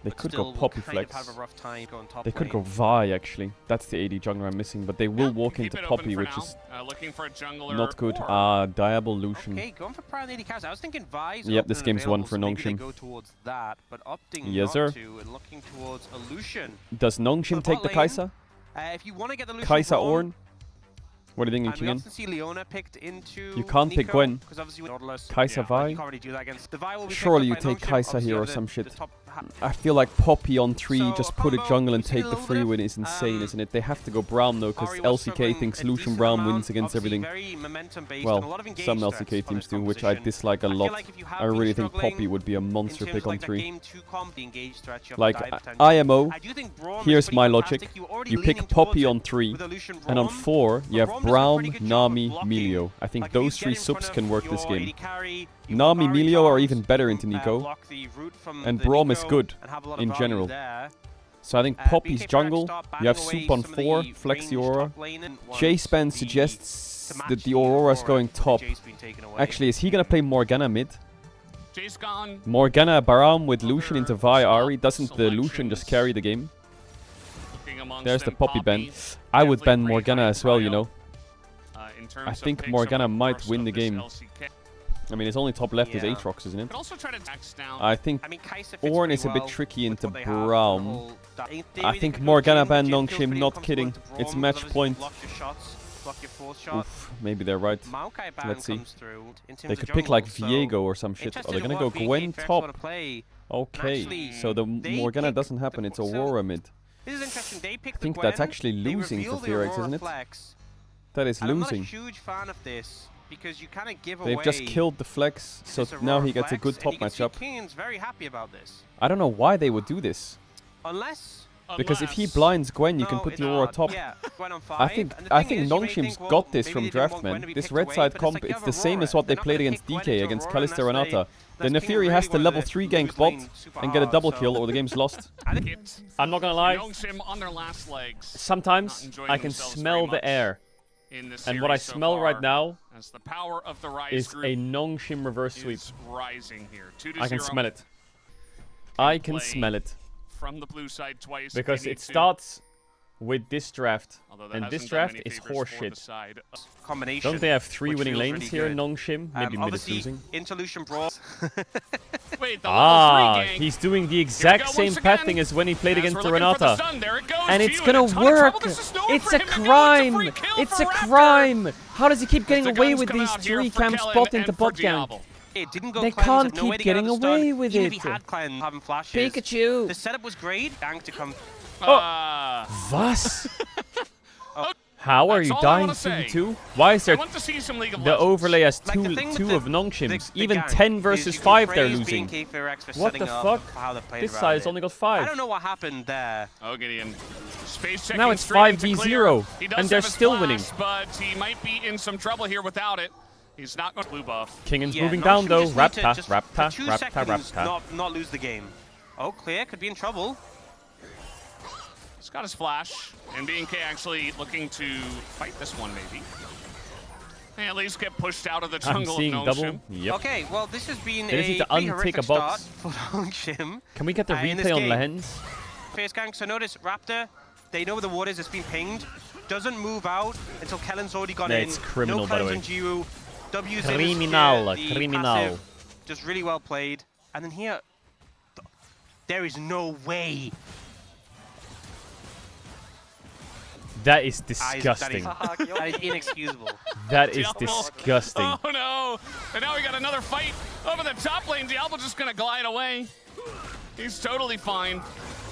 They could go Poppy Flex. They could go Vi, actually. That's the AD jungler I'm missing, but they will walk into Poppy, which is not good. Diable Lucian. Okay, going for Prime AD Kai'Sa. I was thinking Vi's yep, this game's one for Nongshim. Yes, sir. Does Nongshim take the Kai'Sa? If you want to get the Kai'Sa Ornn? What do you think, Kingen? You can't pick Gwen. Kai'Sa Vi? Surely you take Kai'Sa here or some shit. I feel like Poppy on 3, just put a jungle and take the free win is insane, isn't it? They have to go Braum though, because LCK thinks Lucian Braum wins against everything. Well, some LCK teams do, which I dislike a lot. I really think Poppy would be a monster pick on 3. Like, IMO, here's my logic. You pick Poppy on 3, and on 4, you have Braum, Nami, Milio. I think those 3 subs can work this game. Nami, Milio are even better into Neeko, and Braum is good in general. So I think Poppy's jungle, you have Soup on 4, flex the Aurora. J-Span suggests that the Aurora's going top. Actually, is he gonna play Morgana mid? Morgana Braum with Lucian into Vi Ahri, doesn't the Lucian just carry the game? There's the Poppy ban. I would ban Morgana as well, you know. I think Morgana might win the game. I mean, his only top left is Aatrox, isn't it? I think Ornn is a bit tricky into Braum. I think Morgana ban Nongshim, not kidding. It's match point. Oof, maybe they're right. Let's see. They could pick like Viego or some shit. Oh, they're gonna go Gwen top. Okay, so the Morgana doesn't happen, it's Aurora mid. I think that's actually losing for Fearx, isn't it? That is losing. Because you kind of give They've just killed the flex, so now he gets a good top matchup. Very happy about this. I don't know why they would do this. Because if he blinds Gwen, you can put the Aurora top. Yeah, I think Nongshim's got this from Draftman. This red side comp, it's the same as what they played against DK, against Kalista Renata. The Nefiri has to level 3 gank bot and get a double kill or the game's lost. I'm not gonna lie. Sometimes I can smell the air. in this And what I so smell far, right now as the power of the Rise is group a Nongshim reverse sweep. rising here. 2-0. I can smell it. I can smell it. From the blue side twice. Because it starts with this draft. And this draft is horseshit. Combination. Don't they have 3 winning lanes here in Nongshim? Maybe mid is losing. Interlution Brawl. Wait, the level 3 gank. He's doing the exact same pathing as when he played against Renata. And it's gonna work! It's a crime! It's a crime! How does he keep getting away with these 3 camps bot into bot gank? It didn't go They cleanse, can't no keep to getting away with Even it. if he had cleanse, having flashes. Pikachu! The setup was great. Gank to come. Was? How are you dying 2v2? Why is there the overlay as 2 of Nongshims? Even 10 versus 5 they're losing. What the fuck? This side's only got 5. I don't know what happened there. Oh, Gideon. Space Now it's 5v0, and they're still winning. But he might be in some trouble here without it. He's not going to blue buff. Kingan's moving down though. Rapta, Rapta, Rapta, Rapta. Not lose the game. Oh, Clear could be in trouble. He's got his flash, and BNK actually looking to fight this one, maybe. And at least get pushed out of the jungle. I'm seeing of double. Yep. Okay, well, this has been they need to untick a box. For Nongshim. Can we get the replay on Lehens? Face gank. So notice Raptor. They know where the ward is. It's been pinged. Doesn't move out until Kellen's already gone in. It's criminal, no by the way. Jiru. W's Criminal, criminal. Just really well played. And then here, there is no way. That is disgusting. That is inexcusable. That is disgusting. Oh no! And now we got another fight over the top lane. Diable just gonna glide away. He's totally fine.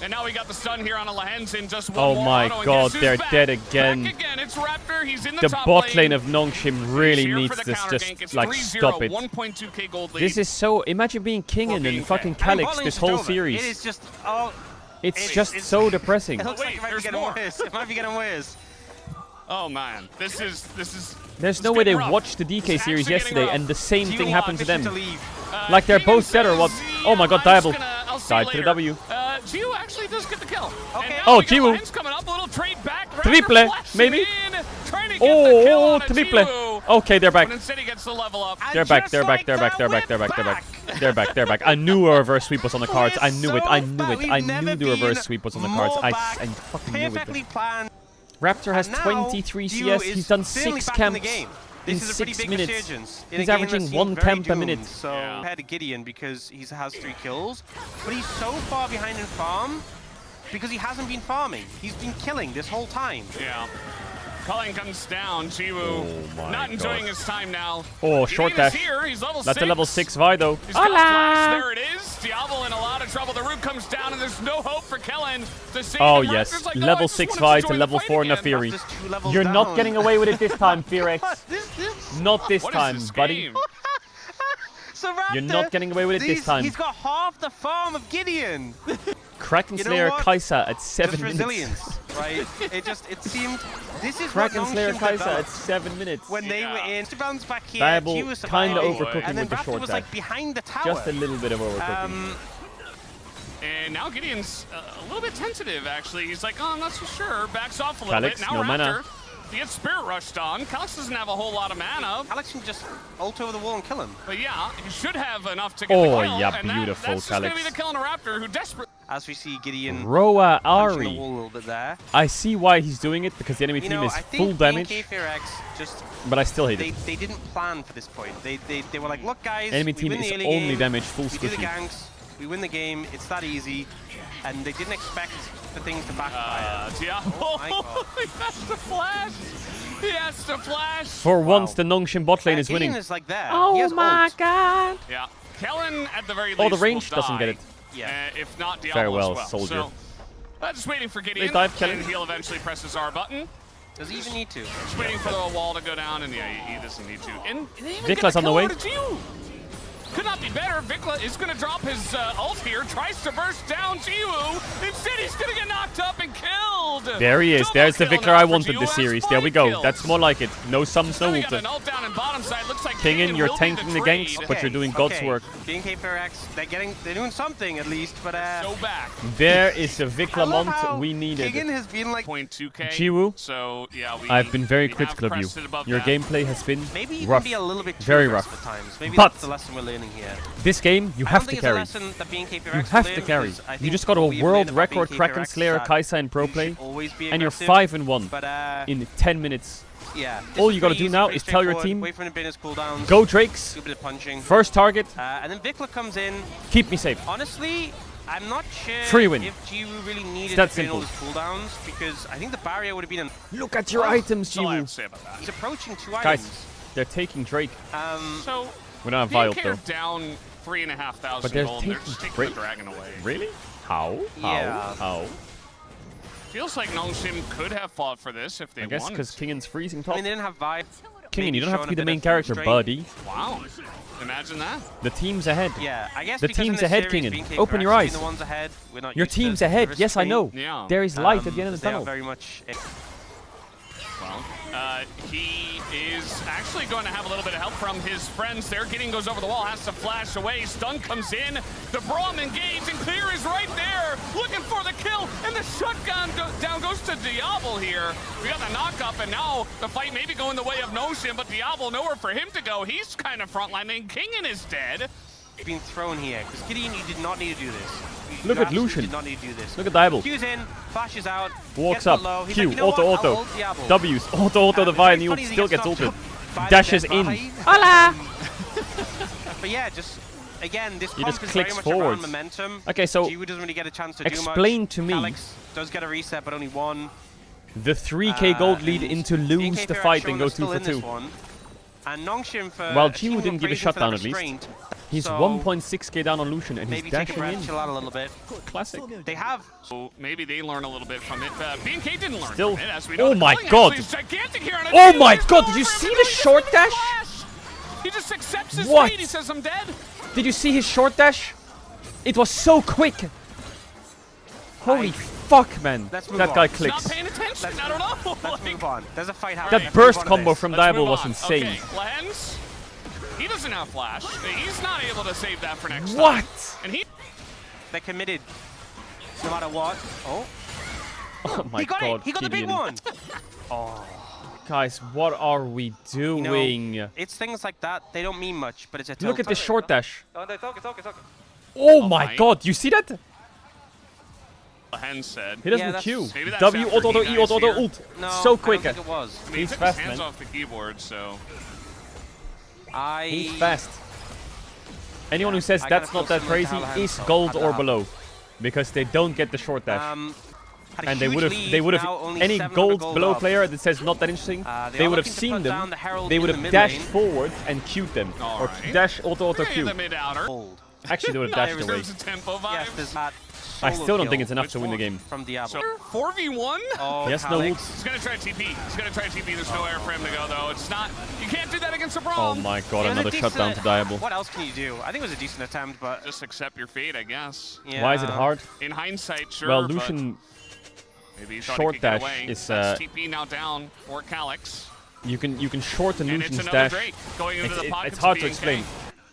And now we got the stun here on a Lehens in just one more. Oh my god, they're dead again. Back again. It's Raptor. He's in the top bot lane lane of Nongshim really needs to just like stop it. 1.2k gold lead. This is so. Imagine being Kingen and fucking Calyx this whole series. It is just. Oh. It's just so depressing. It looks like it might be getting worse. It might be getting worse. Oh man, this is. There's no way they watched the DK series yesterday and the same thing happened to them. Like they're both dead or what? Oh my god, Diable died to the W. Jiu actually does get the kill. Okay. Oh, Jiu. Coming up, a little trade back. Triple, maybe. Oh, triple. Okay, they're back. But instead he gets the level up. They're back. They're back. They're back. They're back. They're back. They're back. They're back. They're back. I knew a reverse sweep was on the cards. I knew it. I knew it. I knew the reverse sweep was on the cards. I fucking knew it. Raptor has 23 CS. He's done 6 camps in 6 minutes. He's averaging 1 camp a minute. So compared to Gideon because he has 3 kills, but he's so far behind in farm because he hasn't been farming. He's been killing this whole time. Yeah. Culling comes down. Jiwoo not enjoying his time now. Oh, short dash. Here. He's level That's 6. a level 6 Vi though. Hola! There it is. Diable in a lot of trouble. The root comes down and there's no hope for Kellen to save Oh him. yes, Like, level 6 Vi to level 4 Nafiri. You're not getting away with it this time, Fearex. Not this time, buddy. So Raptor, you're not getting away with it this time. He's got half the farm of Gideon. Kraken Slayer Kaisa at 7 minutes. Resilience, right? It seemed this is Kraken what Slayer Nongshim Kaisa at 7 minutes. when they were in. To bounce back here, Diable he was kind of surviving, overcooking and then with the Raptor short was dash. like behind the tower. Just a little bit of overcooking. And now Gideon's a little bit tentative, actually. He's like, oh, I'm not so sure. Backs off a little Calyx, bit. Now no Raptor, mana. he gets Spirit Rushed on. Calyx doesn't have a whole lot of mana. Alex can just ult over the wall and kill him. But yeah, he should have enough to get the kill. Oh, yeah, and beautiful, that's just going to be Calyx. the kill on a Raptor who desperately... As we see Gideon Roa punching the Ari. wall a little bit there. I see why he's doing it because the enemy team is full damage. But I still hate it. They didn't plan for this point. They were like, look guys, Enemy we team win is the early only game, damage, full we do the squishy. ganks, we win the game, it's that easy. And they didn't expect for things to backfire. Diable, Oh my God. he has to flash. He has to flash. For once, the Nongshim bot lane is winning. Is like there. Oh my god. Yeah, Kellen at the very least. Oh, the range doesn't get it. Yeah. If not, Diable Farewell, as well. soldier. So, just waiting for Gideon. They dive Kellen. And he'll eventually press his R button. Does he even need to? Just waiting for the wall to go down, and yeah, he doesn't need to. And they even Vikla's on the way. Could not be better. Vikla is going to drop his ult here. Tries to burst down Jiwoo. Instead, he's going to get knocked up and killed. There he is. There's the Vikla I wanted this series. There we go. Kills. That's more like it. No sums, no We got ult. an ult down in bottom side. Looks like Kingin, you're tanking the ganks, but you're doing God's work. BNK Parax, they're doing something at least, but so back. There is a Vic Lamont we needed. Kingin has been like 0.2k. Jiwoo, so yeah, I've been very critical of you. Your gameplay has been maybe rough, be a little bit very rough. At times. Maybe but that's the lesson we're learning here. This game, you have to carry. You have to carry. You just got a world record Kraken Slayer, Kaisa in pro play, and you're 5-1 in 10 minutes. Yeah. All you gotta do now is tell your team, wait for Nibina's cooldowns, go Drakes, do a bit of punching. First target, and then Vikla comes in. Keep me safe. Honestly, I'm not sure Free win. if Jiwoo really needed That's to train all simple. his cooldowns, because I think the barrier would have been Look at your items, Jiwoo. He's approaching 2 Guys, items. they're taking Drake. So we're not violed BNK though. are down 3,500 But they're gold. They're taking just taking Drake. the dragon away. Really? How? Yeah. How? Feels like Nongshim could have fought for this if they I guess wanted. because Kingin's freezing I top. mean, they didn't have vibe. Kingin, you don't have to shown be a the bit main of character, strength. buddy. Wow. Imagine that. The team's ahead. Yeah, I guess The because in team's this ahead, series, Kingin. BNK Open your Parax eyes. being the ones ahead, we're not Your used to team's ahead. risk Yes, I free. know. Yeah. There is light at the end of the They are tunnel. very much. Well, he is actually going to have a little bit of help from his friends there. Gideon goes over the wall, has to flash away. Stun comes in. The Braum engaged, and Clear is right there, looking for the kill. And the shotgun down goes to Diable here. We got the knock-up, and now the fight may be going the way of Notion, but Diable, nowhere for him to go. He's kind of frontlining. Kingin is dead. Being thrown here, because Gideon, you did not need to do this. Look at Lucian. Did not need to do this. Look at Diable. Q's in, flashes out, Walks gets up. below. He's Q, like, you know what? auto. I'll ult Diable. W's, auto the Vine, you still gets ulted. Dashes in. Hola! But yeah, just again, this He comp just is very clicks much forward. around momentum. Okay, so Jiwoo doesn't really get a chance to do much. explain to me Alex does get a reset, but only one. the 3k gold lead into lose BNK the Parax fight showing and go us 2 still for in this 2. one. And Nongshim for Well, a team Jiwoo of didn't give a praising for shutdown that at least. restraint. He's So 1.6k down on Lucian and he's maybe take a dashing breath, in. chill out a little bit. Classic. They have. So maybe they learn a little bit from it. BNK didn't learn Still. from it, as we know. Oh The my killing god. actually is gigantic here, and Oh Jiwoo my is god, going did you for him, see and the he just short gets dash? flash. He just accepts his What? fate. He says, I'm dead. Did you see his short dash? It was so quick. Holy fuck, man. Let's move That on. guy He's clicks. Not paying attention. I don't know. Let's Like, move on. There's a fight happening. That burst Move on to combo this. from let's Diable move was on. insane. Okay, Lens. He doesn't have flash. He's not able to save that for next time. What? And he They're committed. No matter what. Oh. Oh my He got god, it. He got the big Gideon. one. Oh. Guys, what are we doing? It's things like that. They don't mean much, but it's a Look at the short dash. Talk. Oh my fine. god, you see that? Hen said. He doesn't that's- Q. Maybe that's W, after auto, he E, dies auto, here. ult. No, So quick. I don't think it was. I mean, he He's took fast, his hands man. off the keyboard, so. He's fast. Anyone who says I kinda that's not feel that similar to crazy Callahan, is so gold had to or happen. below. Because they don't get the short dash. Had a And they huge would have, lead, now only any 700 gold gold below up. player that says not that interesting, They they are would have looking to seen put down them, the Herald they in would the have mid dashed lane. forward and queued them. Or Alright. dash, auto, Hey, Q. the mid outer. Old. Actually, they would have dashed away. Reserves a tempo vibe. Yes, there's that I solo still don't kill think it's enough to win the game. from Diable. So 4v1? Oh, Yes, no Calix. He's gonna try TP. He's gonna try TP. There's nowhere for him to go though. It's not. You can't do that against a Oh Braum. my god, It was a another shutdown to decent- Diable. What else can you do? I think it was a decent attempt, but Just accept your fate, I guess. yeah. Why is it hard? In hindsight, sure. Well, but Lucian, maybe he thought short he could get dash away. is, That's TP now down for Calyx. you can shorten And it's Lucian's another dash. Drake going into the pockets It's hard of to BNK. explain.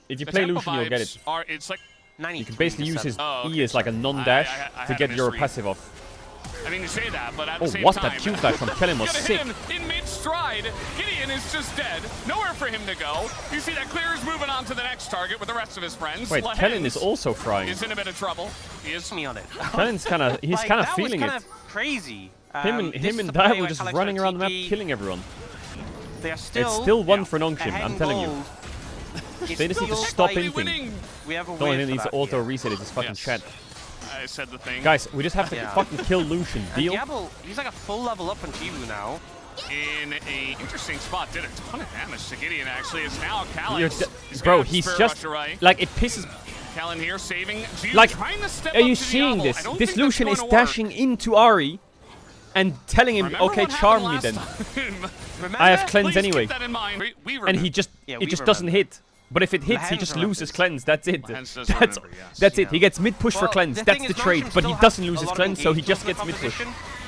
If you The play tempo Lucian, you'll get it. vibes Are, it's like, 93 You can basically to use his 7. Oh, okay, E as like a sorry. non-dash I to had get a your misread. passive off. I mean, you say that, but at Oh, the same what time. that Q flash from Kellen was Gonna sick. hit him in mid-stride. Gideon is just dead. Nowhere for him to go. You see that Clear is moving on to the next target with the rest of his friends. Wait, Lehens Kellen is also frying. is in a bit of trouble. He is Me on it. Kellen's kind of, he's Like, kind of that feeling was it. kind of crazy. Him This and is the Diable play where just Calyx running got around the map, TP. killing everyone. They are still. It's still one yeah, for Nongshim, ahead I'm in telling you. gold. It's They just need to still stop like inting. winning. We have a The only win thing for needs to that auto here. reset is his fucking Yes. chat. I said the thing. Guys, we just have to Yeah. fucking kill Lucian. And Deal? Diable, he's like a full level up on Jiwoo now. In a interesting spot, did a ton of damage to Gideon. Actually, it's now You're Calyx. d- Bro, he's just like it pisses. Callan here saving. Jiwoo Like, trying to step are you up to seeing Diable. this? I don't This think that's Lucian going is to work. dashing into Ari and telling him, Remember "Okay, what charm me happened then." last time? Remember? I have cleanse Please anyway, keep that in mind. We and remember. he just Yeah, it we just doesn't remember. hit. But if it hits, he Lehens just loses remembers. cleanse. That's it. Lehens does That's remember, yes. that's it. Yeah. He gets mid push for Well, cleanse. the That's thing the is, trade. Nongshim But he still doesn't has lose a his lot of cleanse, so he engagement just in the gets mid push. competition.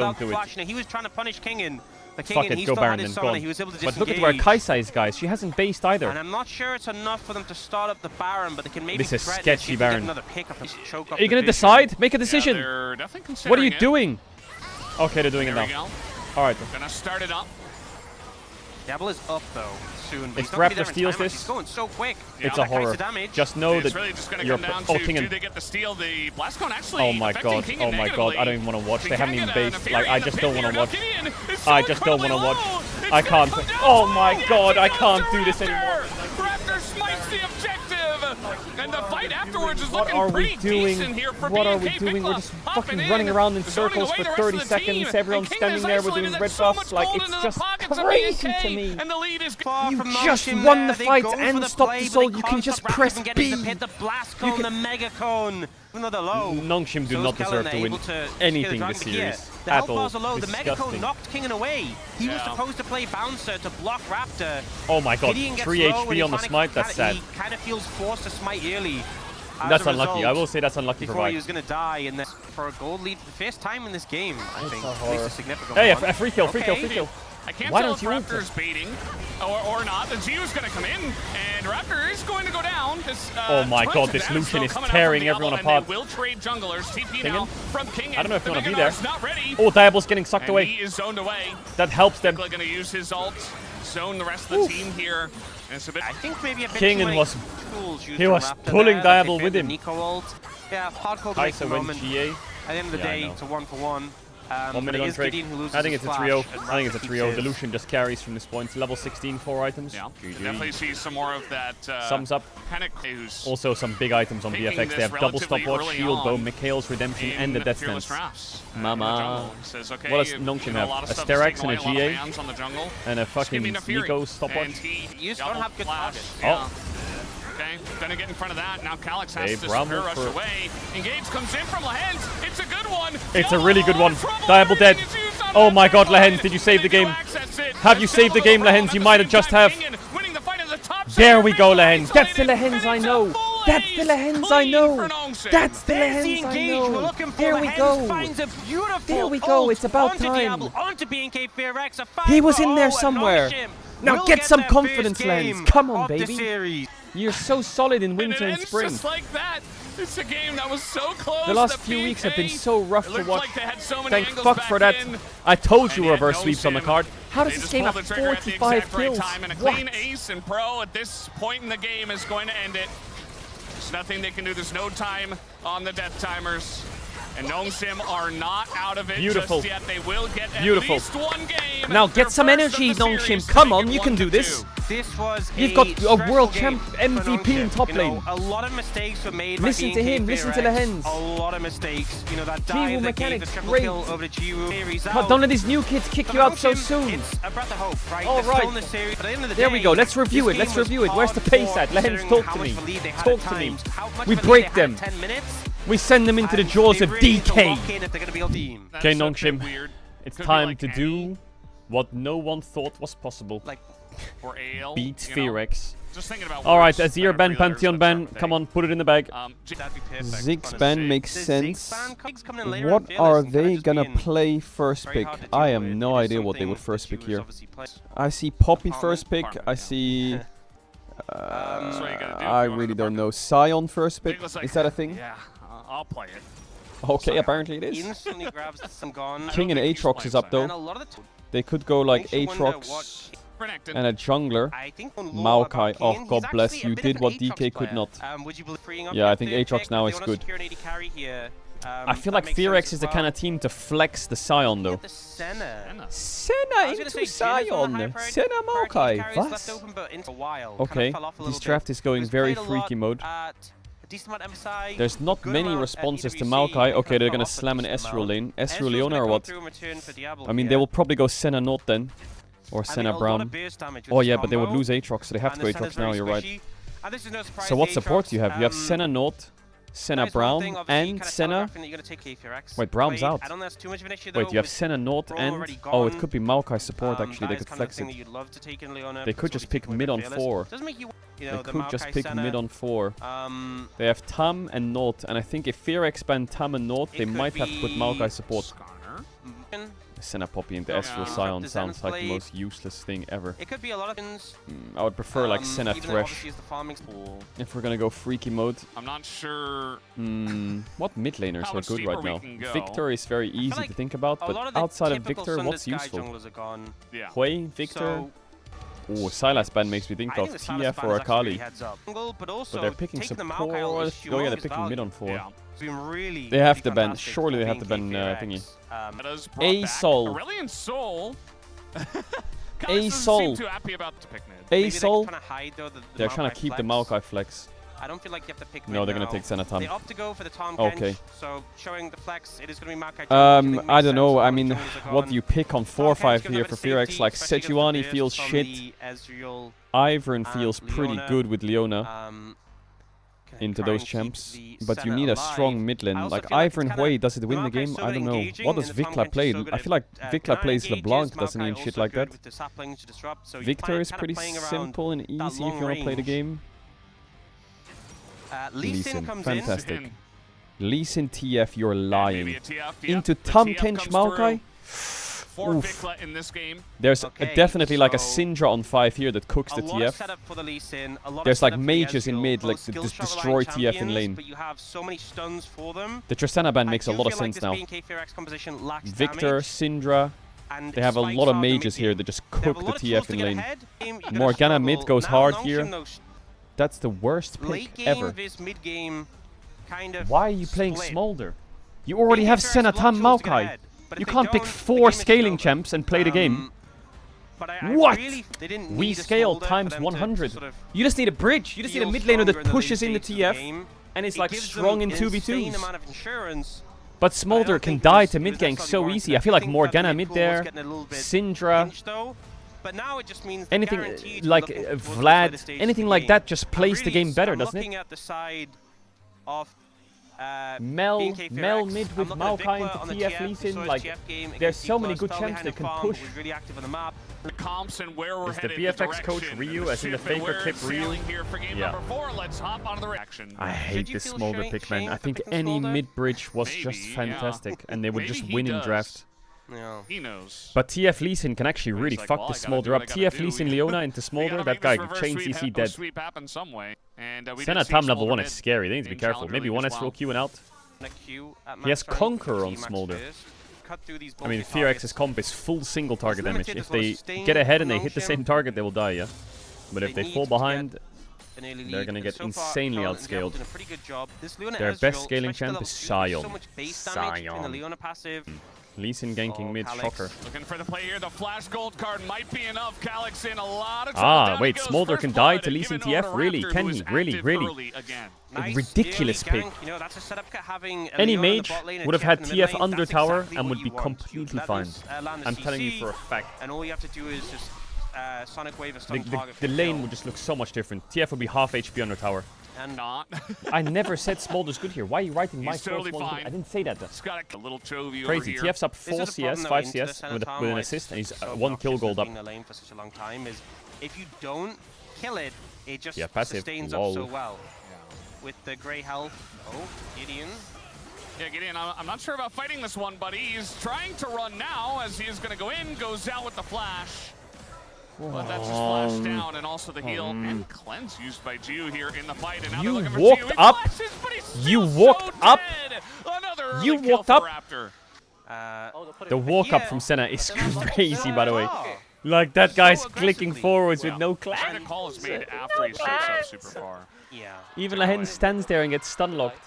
without do it. flash. He was trying to punish Kingin. The Fuck Kingin, it, he go still Baron had his then, summoner. gone. He was able to But disengage. look at where Kaisa is, guys. She hasn't based either. And I'm not sure it's enough for them to start up the Baron, but they can maybe This is threaten sketchy if they get Baron. another pick up and choke Are you going to decide? Make a decision. Yeah, they're definitely What are you considering it. doing? Okay, they're doing it There now. we go. All right. Gonna start it up. Diable is up though soon. But If Raptor steals this, he's going so quick. It's a horror. Just know that really just you're King and do they get the steal? The blast cone actually. Oh my god! Oh my god! I don't even want to watch. They haven't even based. Like I just don't want to watch. I just don't want to watch. I can't. Oh my god! I can't do this anymore. Raptor smites the objective, and the fight afterwards is looking pretty decent here for What are we doing? We're just fucking running around in circles for 30 seconds. Everyone's standing there with doing red buffs. Like it's just crazy to me. You just won the fight and stopped the soul. You can just press B. Hit the blast cone, the mega cone. Even though they're low. Nongshim do not deserve to win anything this series. The health bars are low. The mega cone knocked Kingen away. He was supposed to play bouncer to block Raptor. Oh my god, 3 HP on the smite, that's sad. He kind of feels forced to smite early. That's unlucky. I will say that's unlucky for before Vi. he was going to die in this for a gold lead for the first time in this game, I think. At least a significant hey, one. a free kill, free kill, free kill. I can't Why tell don't if you Raptor's baiting or not. The Zio's going to come in, and Raptor is going to go down. Oh my god, this Lucian is tearing everyone apart. They will trade junglers. TP now from King. I don't know if you want to be there. Not ready. Oh, Diable's getting sucked away. He is zoned away. That helps them. Going to use his ult, zone the rest of the team here. And it's a bit. I think maybe a bit Kingen was pulling Diable with him. Nico ult. Yeah, hardcore Kai'Sa went GA. At the end of the day, it's a 1-for-1. 1 minute on Drake. I think it's a trio. I think it's a trio. The Lucian just carries from this point. Level 16, 4 items. Yeah, definitely see some more of that. Sums up. Also some big items on VFX. They have double stopwatch, shield bow, Mikhail's redemption, and the death stance. Mama. What does Nongshim have? A Sterax and a GA, and a fucking Nico stopwatch. You don't have good targets. Oh. Okay, gonna get in front of that. Now Calyx has to rush away. Engage comes in from Lehens. It's a good one. It's a really good one. Diable dead. Oh my god, Lehens, did you save the game? Have you saved the game, Lehens? You might have just have. There we go, Lehens. That's the Lehens I know. That's the Lehens I know. That's the Lehens I know. There we go. There we go. It's about time. He was in there somewhere. Now get some confidence, Lehens. Come on, baby. You're so solid in winter and spring. Just like that. It's a game that was so close. The last few weeks have been so rough to watch. Like Thank fuck for that. I told you reverse sweeps on the card. How does this game have 45 kills? And a clean ace and pro at this point in the game is going to end it. There's nothing they can do. There's no time on the death timers. And Nongshim are not out of it just yet. They will get at least one game. Now get some energy, Nongshim. Come on, you can do this. You've got a world champ MVP in top lane. A lot of mistakes were made. Listen to him. Listen to Lehens. A lot of mistakes. You know that dive that gave the triple kill over to Jiwoo. God, don't let these new kids kick you out so soon. It's a breath of hope, right? All right. There we go. Let's review it. Let's review it. Where's the pace at? Lehens, talk to me. Talk to me. We break them. We send them into the jaws of DK. Okay, Nongshim. It's time to do what no one thought was possible. Beat Fearex. Alright, Azir ban, Pantheon ban. Come on, put it in the bag. Ziggs ban makes sense. What are they gonna play first pick? I have no idea what they would first pick here. I see Poppy first pick. I see... I really don't know. Sion first pick. Is that a thing? Yeah, I'll play it. Okay, apparently it is. King and Aatrox is up though. They could go like Aatrox and a jungler. Maokai. Oh, God bless you. Did what DK could not. Yeah, I think Aatrox now is good. I feel like Fearex is the kind of team to flex the Sion though. Senna into Sion. Senna Maokai. What? Okay, this draft is going very freaky mode. There's not many responses to Maokai. Okay, they're gonna slam an Ezreal lane. Ezreal Leona or what? I mean, they will probably go Senna Not then. Or Senna Brown. Oh yeah, but they would lose Aatrox, so they have to go Aatrox now, you're right. So what support do you have? You have Senna Not, Senna Brown, and Senna... Wait, Brown's out. Wait, you have Senna Not and... Oh, it could be Maokai support actually, they could flex it. They could just pick mid on 4. They could just pick mid on 4. They have Tam and Not, and I think if Fearex ban Tam and Not, they might have to put Maokai support. Senna Poppy into Ezreal Sion sounds like the most useless thing ever. It could be a lot of things. I would prefer like Senna Thresh. If we're gonna go freaky mode. I'm not sure. What mid laners are good right now? Victor is very easy to think about, but outside of Victor, what's useful? Hui, Victor. Oh, Sylas ban makes me think of TF or Akali. But they're picking support. Oh yeah, they're picking mid on 4. Yeah. Really they have to ban. Surely they have to ban thingy. A-Sol. Aurelion Soul. A-Sol. A-Sol. They're trying to keep the Maokai flex. I don't feel like you have to pick No, they're now. gonna take Senatam. They opt to go for the Tom Okay. Kench, so showing the flex, it is gonna be Maokai. I don't know. I mean, what do you pick on 4-5 here for Fearex? Like, Sejuani feels shit. Ivern feels pretty good with Leona into those champs. But you need a strong mid lane. Like, Ivern Hui, does it win the game? I don't know. What does Vikla play? I feel like Vikla plays LeBlanc, doesn't he, and shit like that. Victor is pretty simple and easy if you want to play the game. Lee Sin, fantastic. Lee Sin TF, you're lying. Into Tom Kench Maokai? In this game. There's definitely like a Syndra on 5 here that cooks the TF. There's like mages in mid, like to destroy TF in lane. The Tristana ban makes a lot of sense now. Victor, Syndra. They have a lot of mages here that just cook the TF in lane. Morgana mid goes hard here. That's the worst pick ever. Why are you playing Smolder? You already have Senatam Maokai. You can't pick 4 scaling champs and play the game. What? We scale times 100. You just need a bridge. You just need a mid laner that pushes in the TF and is like strong in 2v2s. But Smolder can die to mid gank so easy. I feel like Morgana mid there, Syndra. But now it just means anything like Vlad, anything like that just plays the game better, doesn't it? At the side of Mel mid with Maokai into TF Lee Sin, like there's so many good champs that can push. The comps and where we're Is the headed, BFX coach Ryu, as in the Faker clip Ryu? Yeah. Let's hop onto the reaction. I hate this Smolder pick, man. I think any mid bridge was just fantastic, and they would just win in draft. Yeah. He knows. But TF Lee Sin can actually really fuck the Smolder up. TF Lee Sin Leona into Smolder, that guy chain CC dead. Senatam level 1 is scary, they need to be careful. Maybe 1S roll Q and out. He has Conqueror on Smolder. I mean, Fearex's comp is full single target damage. If they get ahead and they hit the same target, they will die, yeah? But if they fall behind, they're gonna get insanely outscaled. Their best scaling champ is Sion. Lee Sin ganking mid, shocker. Looking for the play here, the flash gold card might be enough. Calyx in a lot of trouble. Wait, Smolder can die to Lee Sin TF? Really? Can he? Really? A ridiculous pick. Any mage would have had TF under tower and would be completely fine. I'm telling you for a fact. And all you have to do is just Sonic Wave a stun the lane would just look so much different. TF would be half HP under tower. And not. I never said Smolder's good here. Why are you writing my totally fine. I didn't say that. It's got a little Chovy crazy. over here. TF's up 4 CS, 5 CS with an assist, and he's 1 kill gold up. The lane for such a long time is if you don't kill it, it just passive. sustains up so well. With the grey health. Oh, Gideon. Yeah, Gideon, I'm not sure about fighting this one, buddy. He's trying to run now as he is going to go in, goes out with the flash. But that's just flash down, and also the heal and cleanse used by Jiu here in the fight. And now you walked up. You walked up. You walked up. The walk up from Senna is crazy, by the way. Like that guy's clicking forwards with no clan. The call is made after he shoots up super far. Yeah. Even Lahen stands there and gets stun locked.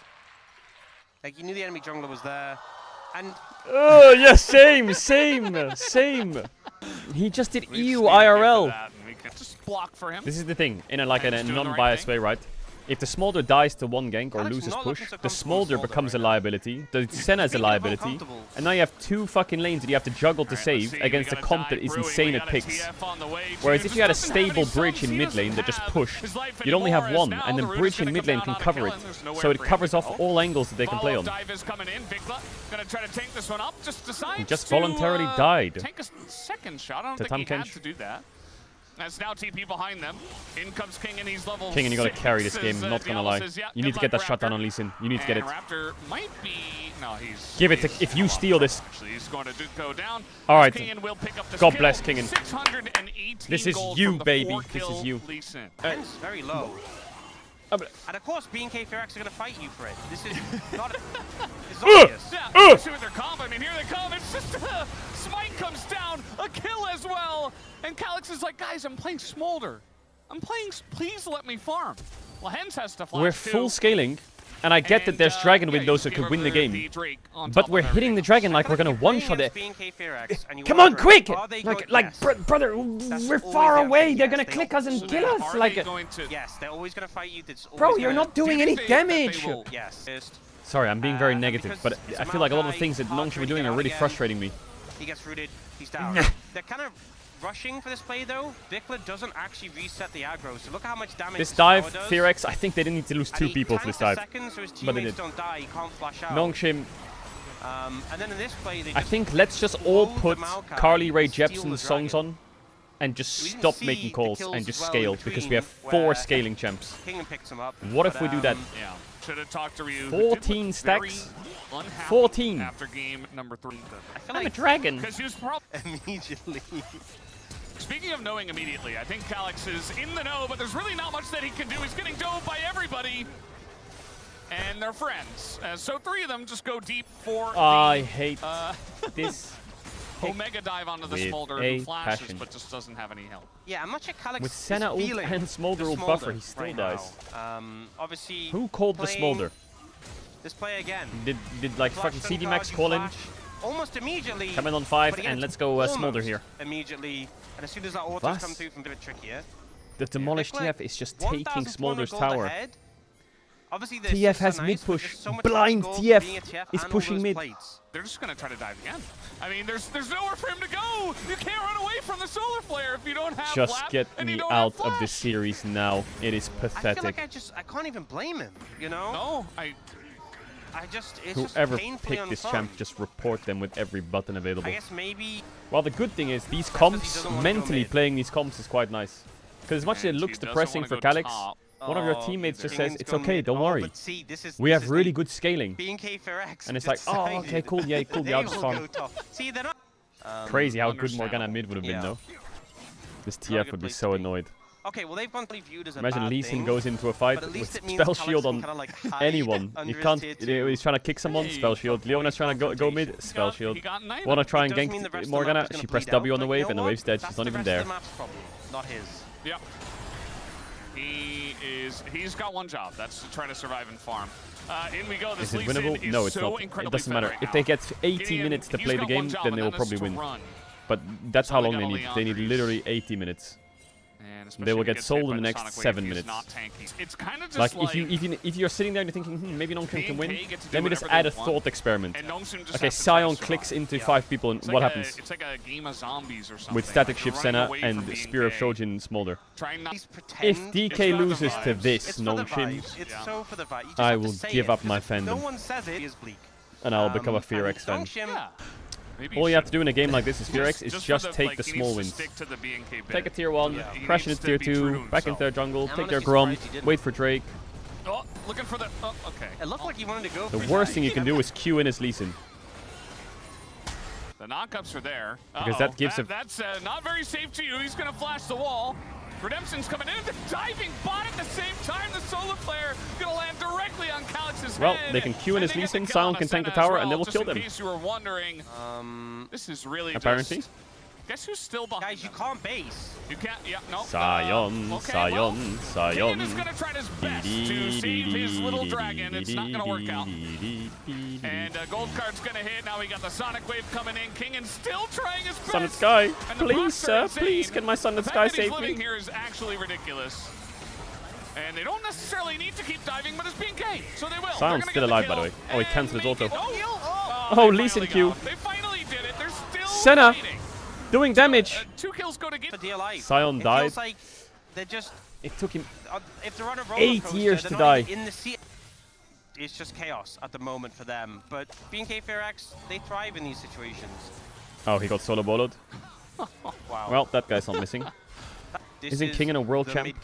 Like, you knew the enemy jungler was there, and... Oh, yeah, same. He just did EU IRL. Just block for him. This is the thing, in a non-biased way, right? If the Smolder dies to 1 gank or loses push, the Smolder becomes a liability, the Senna is a liability, and now you have 2 fucking lanes that you have to juggle to save against a comp that is insane at picks. Whereas if you had a stable bridge in mid lane that just pushed, you'd only have 1, and the bridge in mid lane can cover it, so it covers off all angles that they can play on. He just voluntarily died. Take a second shot. I don't think he had to do that. That's now TP behind them. In comes King and he's level 6. King, and you gotta carry this game, not gonna lie. You need to get that shutdown on Lee Sin. You need to get it. Raptor might be... No, he's... Give it to... If you steal this... Actually, he's going to go down. Alright. God bless Kingen. This is you, baby. This is you. It's very low. And of course, BNK Fearex are going to fight you for it. This is not... It's obvious. Yeah, see with their comp. I mean, here they come. It's just... Smite comes down. A kill as well. And Calyx is like, guys, I'm playing Smolder. I'm playing, please let me farm. Well, Hens has to flash We're full scaling, and I get that there's dragon windows that could win the game. But we're hitting the dragon like we're gonna one-shot it. Come on, quick! Brother, we're far away. They're gonna click us and kill us. Like, yes, they're always gonna fight you. bro, you're not doing any damage. Yes. Sorry, I'm being very negative, but I feel like a lot of the things that Nongshim are doing are really frustrating me. He gets rooted. He's down. They're kind of rushing for this play though. Dickler doesn't actually reset the aggro, so look at how much damage this dive, Fearex, I think they didn't need to lose 2 people for this dive. But they did. Don't die, he can't flash out. Nongshim, and then in this play, I think let's just all put Carly Rae Jepsen's songs on and just stop making calls and just scale, because we have 4 scaling champs. What if we do that? Yeah. Should have talked to Ryu. 14 stacks? 14! After game number 3. I feel I'm a dragon! Because he was probably immediately. Speaking of knowing immediately, I think Calyx is in the know, but there's really not much that he can do. He's getting dove by everybody. And they're friends. So 3 of them just go deep for I hate this. Omega dive onto the Smolder who flashes, but just doesn't have any help. Yeah, I'm not sure Calyx with Senna ult and Smolder ult buffer, he still dies. Obviously, who called the Smolder? This play again. Did like fucking CD Max call in? Almost immediately. Come in on 5 and let's go Smolder here. Immediately, and as soon as that auto comes through from a bit trickier. The demolished TF is just taking Smolder's tower. Obviously, TF has mid push. Blind TF is pushing mid. They're just gonna try to dive again. I mean, there's nowhere for him to go. You can't run away from the solar flare if you don't have. Just get me out of this series now. It is pathetic. I feel like I can't even blame him. You know? No, whoever picked this champ, just report them with every button available. I guess maybe. Well, the good thing is these comps, mentally playing these comps is quite nice. Because as much as it looks depressing for Calyx, one of your teammates just says, it's okay, don't worry. We have really good scaling. And it's like, oh, okay, cool, yeah, I'll just farm. Crazy how good Morgana mid would have been, though. This TF would be so annoyed. Okay, well, they've gone viewed as a imagine Lee Sin goes into a fight with spell shield on anyone. You can't. He's trying to kick someone, spell shield. Leona's trying to go mid, spell shield. Wanna try and gank Morgana? She pressed W on the wave, and the wave's dead. She's not even there. Not his. Yep. He's got one job. That's to try to survive and farm. In we go. This is it winnable? No, it's not. It doesn't matter. If they get 80 minutes to play the game, then they will probably win. But that's how long they need. They need literally 80 minutes. They will get sold in the next 7 minutes. It's kind of just like if you're sitting there and you're thinking, maybe Nongshim can win, let me just add a thought experiment. Okay, Sion clicks into 5 people and what happens? It's like a game of zombies or something. With Static Shift Senna and Spear of Shojin Smolder. If DK loses to this Nongshim, I will give up my fandom. And I'll become a Fearex fan. All you have to do in a game like this is Fearex is just take the small wins. Take a tier 1, crash into tier 2, back into their jungle, take their Grom, wait for Drake. Oh, looking for the... Oh, okay. It looked like he wanted to go the worst thing you can do is Q in his Lee Sin. The knockups are there. Because that gives him... That's not very safe to you. He's going to flash the wall. Redemption's coming in. They're diving bot at the same time. The solar flare going to land directly on Calyx's well, head. they can Q in his Lee Sin, Sion can tank the tower, and they will kill them. In case you were wondering, this is really apparently. Guess who's still behind? Guys, you can't base. You can't. Yeah, no. Sion, okay, Sion, Sion. Is going to try his best to save his little dragon. It's not going to work out. And gold card's going to hit. Now we got the Sonic Wave coming in. Kingen still trying his best. Sun and Sky, please, sir, please, can my Sun and Sky save me? The fact that he's living here is actually ridiculous. And they don't necessarily need to keep diving, but it's being K, so they will. Sion's still alive, by the way. Oh, he cancelled his auto. Oh, Lee Sin Q. They finally did it. They're still Senna. waiting. Doing damage. 2 kills go to get Sion died. Like they're just, it took him if they're on a 8 years to die. In the sea, it's just chaos at the moment for them. But B&K Fearex, they thrive in these situations. Oh, he got solo boloed. Wow. Well, that guy's not missing. Isn't Kingen a world champ?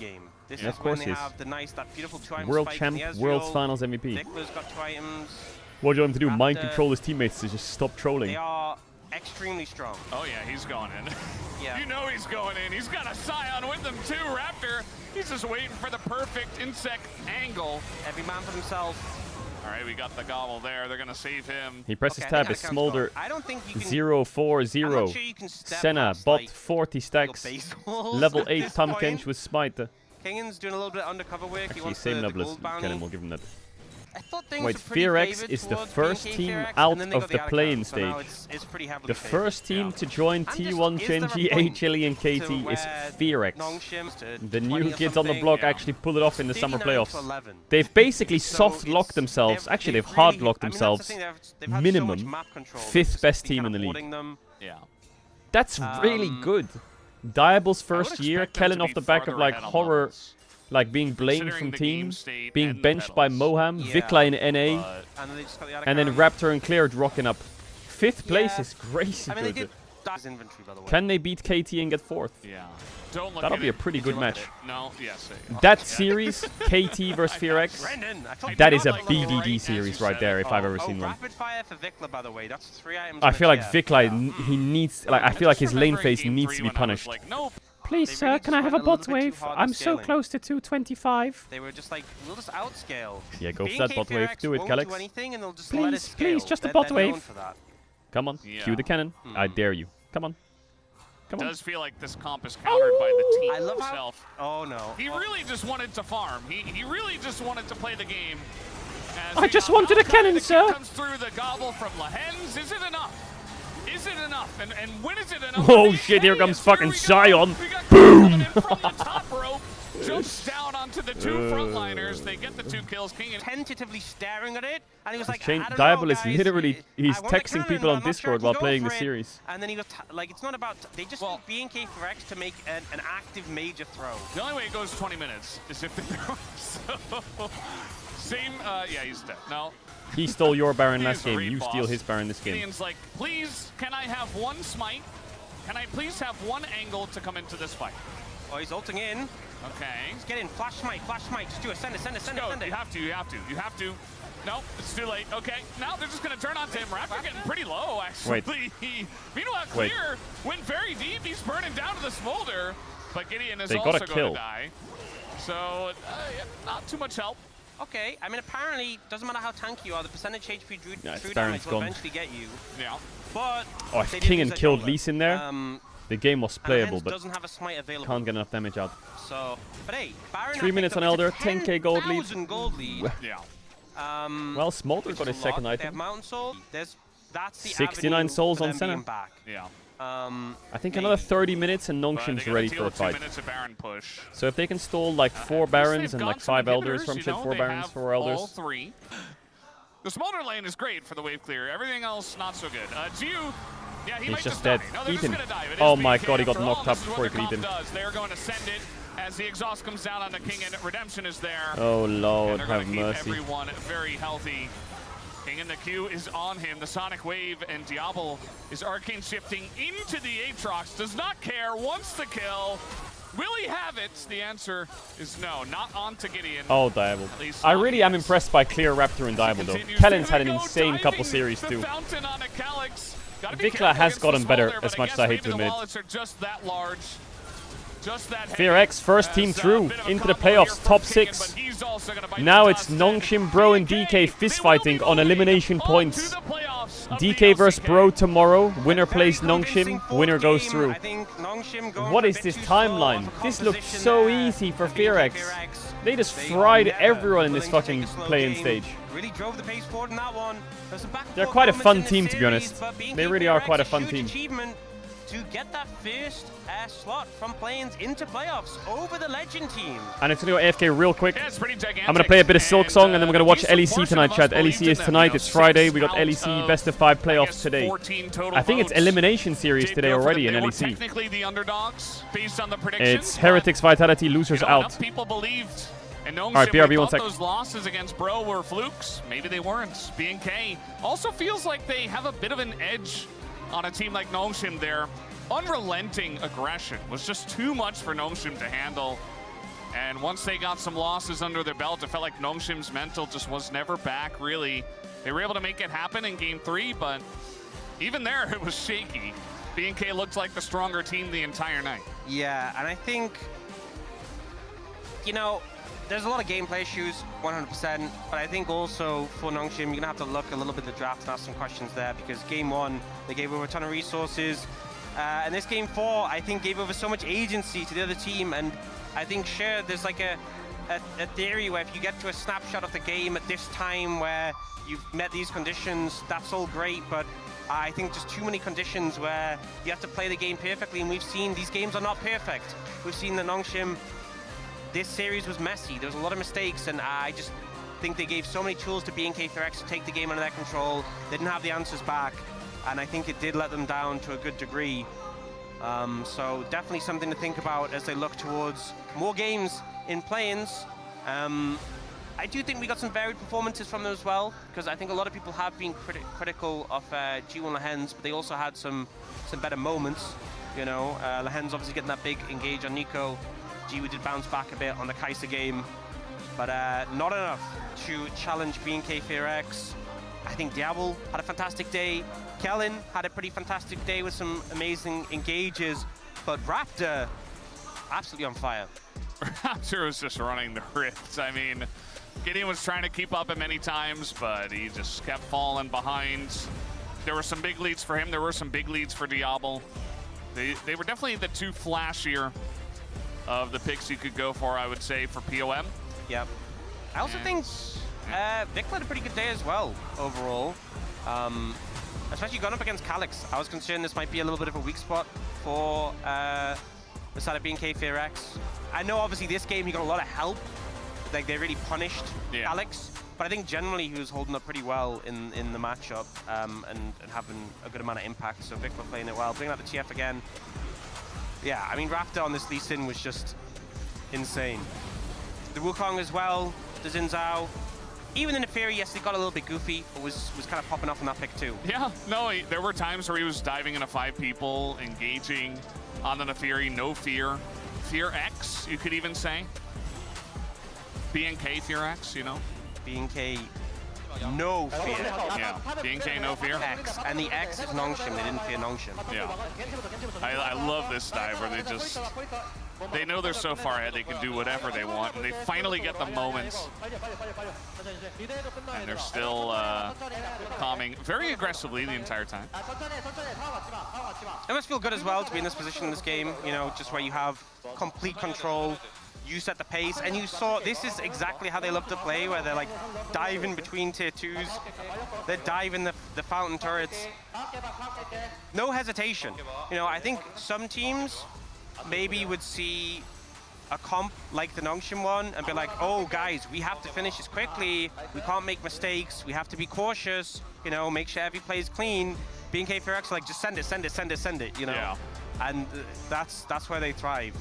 This of course he is. That world champ, world's finals MVP. Got 2 items. What do you want him to do? Mind control his teammates to just stop trolling. They are extremely strong. Oh yeah, he's going in. Yeah. You know he's going in. He's got a Scion with him too, Raptor. He's just waiting for the perfect insect angle. Every man for himself. All right, we got the gobble there. They're going to save him. He presses tab. It's Smolder. I don't think you can... 0-4-0. Senna, bot 40 stacks. Level 8 Tamkench with Smite. Kingan's doing a little bit of undercover work. Actually, he wants same the level as gold bounty. Kennen, we'll give him that. I thought things Wait, were pretty Fearx favored is the towards first BNK team Fearx, out and then they of got the Atacama, play-in so now stage. it's pretty heavily The favored. first team to join T1 Gen G, HLE, and KT is Fearx. The new kids on the block actually pull it off in the summer playoffs. They've basically soft-locked themselves. Actually, they've hard-locked themselves. Minimum 5th best team in the league. Yeah. That's really good. Diable's first year, Kellen off the back of like horror, like being blamed from teams, being benched by Moham, Vikla in NA, and then Raptor and Clear rocking up. 5th place is crazy good. Can they beat KT and get 4th? Yeah. Don't look That'll at be a it. pretty good match. No, yes. That series, KT versus Fearx, that is a BDD series right there if I've ever seen one. Rapid fire for Vikla, by the way. That's 3 items. I feel like Vikla, he needs, like, I feel like his lane phase needs to be punished. Like, nope. Please, sir, can I have a bot wave? I'm so close to 225. They were just like, we'll just outscale. Yeah, go for that bot wave. Do it, Calyx. Please, just a bot wave. Come on, cue the cannon. I dare you. Come on. Come It on. does feel like this comp is countered by the team I love himself. Oh no. He really just wanted to farm. He really just wanted to play the game. I just wanted a cannon, sir. Comes through the gobble from Lehens. Is it enough? Is it enough? And when is it enough? Oh shit, here comes fucking Sion. Boom! From the top rope, jumps down onto the 2 frontliners. They get the 2 kills. King and tentatively staring at it, and he was like, Diable is literally, he's texting people on Discord while playing the series. And then he goes, like, it's not about, they just need BNK Fearx to make an active major throw. The only way it goes 20 minutes is if they throw. So, same, yeah, he's dead. No. He stole your Baron last game, you steal his Baron this game. Ian's like, please, can I have 1 smite? Can I please have 1 angle to come into this fight? Oh, he's ulting in. Okay. He's getting flash smite, just do it, send it. You have to. No, it's too late. Okay, now they're just going to turn on him. Raptor getting pretty low, actually. Wait. Meanwhile, Clear went very deep. He's burning down to the smolder, but Gideon is they also got a going kill. to die. So, not too much help. Okay, I mean, apparently, doesn't matter how tanky you are, the percentage HP true Baron's damage will gone. eventually get you. Yeah. But oh, if King killed Lease in there, the game was playable, but doesn't have a smite available. Can't get enough damage out. So, but hey, Baron 3 minutes on Elder, 10k gold lead. Yeah. Well, Smolder got his second They have item. Mountain Soul. That's the 69 souls on Senna. Yeah. I think another 30 minutes and Nongshim's ready for a fight. Baron push. So if they can stall like 4 Barons and like 5 Elders from shit, 4 Barons, 4 Elders. All 3. The smolder lane is great for the wave clear. Everything else not so good. Jiu, yeah, he might just die. dead. No, they're Eat just him. gonna die. Oh my god, he got knocked up before he could eat him. They're going to send it as the exhaust comes down on the King and Redemption is there. Oh lord, and they're have gonna keep mercy. everyone very healthy. King in the queue is on him. The Sonic Wave and Diable is arcane shifting into the Aatrox. Does not care, wants the kill. Will he have it? The answer is no, not on to Gideon. Oh, Diable. I really am impressed by Clear, Raptor, and Diable though. Kellen's had an insane couple series too. Vikla has gotten better, as much as I hate to admit. Fearx, first team through, into the playoffs, top 6. Now it's Nongshim, Bro, and DK fistfighting on elimination points. DK versus Bro tomorrow, winner plays Nongshim, winner goes through. What is this timeline? This looks so easy for Fearx. They just fried everyone in this fucking play-in stage. They're quite a fun team, to be honest. They really are quite a fun team. To get that first slot from Playins into playoffs over the Legend team. And it's going to go AFK real quick. Yeah, it's pretty gigantic. I'm going to play a bit of Silk Song, and then we're going to watch LEC tonight, chat. LEC is tonight. It's Friday. We got LEC Best of 5 playoffs today. I think it's Elimination Series today already in LEC. Technically the underdogs based on the predictions. It's Heretics Vitality, losers out. People believed. And no Alright, BRB, 1 sec. those losses against Bro were flukes. Maybe they weren't. BNK also feels like they have a bit of an edge on a team like Nongshim there. Unrelenting aggression was just too much for Nongshim to handle. And once they got some losses under their belt, it felt like Nongshim's mental just was never back, really. They were able to make it happen in Game 3, but even there, it was shaky. BNK looked like the stronger team the entire night. Yeah, and I think, you know, there's a lot of gameplay issues, 100%, but I think also for Nongshim, you're going to have to look a little bit at the draft and ask some questions there, because game 1, they gave over a ton of resources, and this game 4, I think, gave over so much agency to the other team, and I think, sure, there's like a theory where if you get to a snapshot of the game at this time where you've met these conditions, that's all great, but I think just too many conditions where you have to play the game perfectly, and we've seen these games are not perfect. We've seen the Nongshim, this series was messy. There was a lot of mistakes, and I just think they gave so many tools to BNK4X to take the game under their control. They didn't have the answers back, and I think it did let them down to a good degree. So definitely something to think about as they look towards more games in Playins. I do think we got some varied performances from them as well, because I think a lot of people have been critical of G1 Lehens, but they also had some better moments. You know, Lehens obviously getting that big engage on Nico. G1 did bounce back a bit on the Kai'Sa game, but not enough to challenge BNK4X. I think Diable had a fantastic day. Kellen had a pretty fantastic day with some amazing engages, but Raptor, absolutely on fire. Raptor was just running the rifts. I mean, Gideon was trying to keep up at many times, but he just kept falling behind. There were some big leads for him. There were some big leads for Diable. They were definitely the two flashier of the picks you could go for, I would say, for POM. Yep. I also think Vic had a pretty good day as well, overall. Especially going up against Calyx. I was concerned this might be a little bit of a weak spot for the side of BNK4X. I know, obviously, this game he got a lot of help. Like, they really punished Calyx. But I think generally he was holding up pretty well in the matchup and having a good amount of impact. So Vic were playing it well. Bringing out the TF again. Yeah, I mean, Raptor on this Lee Sin was just insane. The Wukong as well, the Xin Zhao. Even in the Fury, yes, they got a little bit goofy, but was kind of popping off on that pick too. Yeah, no, there were times where he was diving into 5 people, engaging on the Neferi, no fear. Fear X, you could even say. BNK Fear X, you know? BNK no fear. Yeah, BNK no fear. X, and the X is Nongshim, they didn't fear Nongshim. Yeah. I love this dive where they know they're so far ahead they can do whatever they want, and they finally get the moments. And they're still calming very aggressively the entire time. It must feel good as well to be in this position in this game, you know, just where you have complete control. You set the pace, and you saw this is exactly how they love to play, where they're like diving between tier 2s, they're diving the fountain turrets. No hesitation. You know, I think some teams maybe would see a comp like the Nongshim one and be like, oh guys, we have to finish this quickly, we can't make mistakes, we have to be cautious, you know, make sure every play is clean. BNK4X like, just send it, send it, send it, send it, you know? Yeah. And that's where they thrive.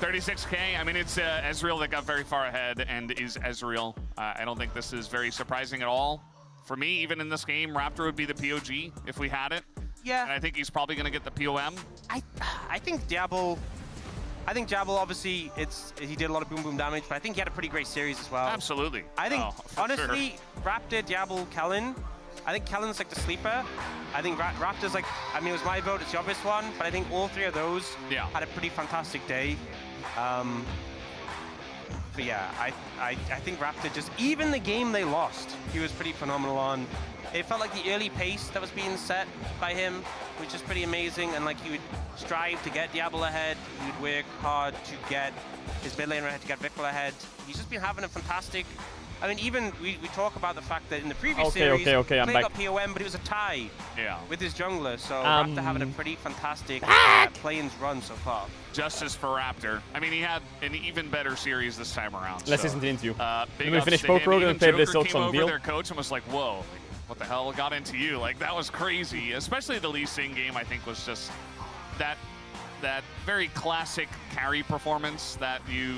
36K, I mean, it's Ezreal that got very far ahead and is Ezreal. I don't think this is very surprising at all. For me, even in this game, Raptor would be the POG if we had it. Yeah. And I think he's probably going to get the POM. I think Diable, obviously, he did a lot of boom boom damage, but I think he had a pretty great series as well. Absolutely. I think, honestly, sure. Raptor, Diable, Kellen, I think Kellen's like the sleeper. I think Raptor's like, I mean, it was my vote, it's the obvious one, but I think all 3 of those had a pretty fantastic day. But yeah, I think Raptor just, even the game they lost, he was pretty phenomenal on. It felt like the early pace that was being set by him, which is pretty amazing, and like he would strive to get Diable ahead, he would work hard to get his mid laner ahead, to get Viktor ahead. He's just been having a fantastic, I mean, even we talk about the fact that in the previous series, I'm Play back. got POM, but it was a tie with his jungler, so Raptor having a pretty fantastic Playins run so far. Justice for Raptor. I mean, he had an even better series this time around. Let's listen to the interview. Big we finish Poke Road and play this out some deal. Their coach and was like, whoa, what the hell got into you? Like, that was crazy. Especially the Lee Sin game, I think, was just that very classic carry performance that you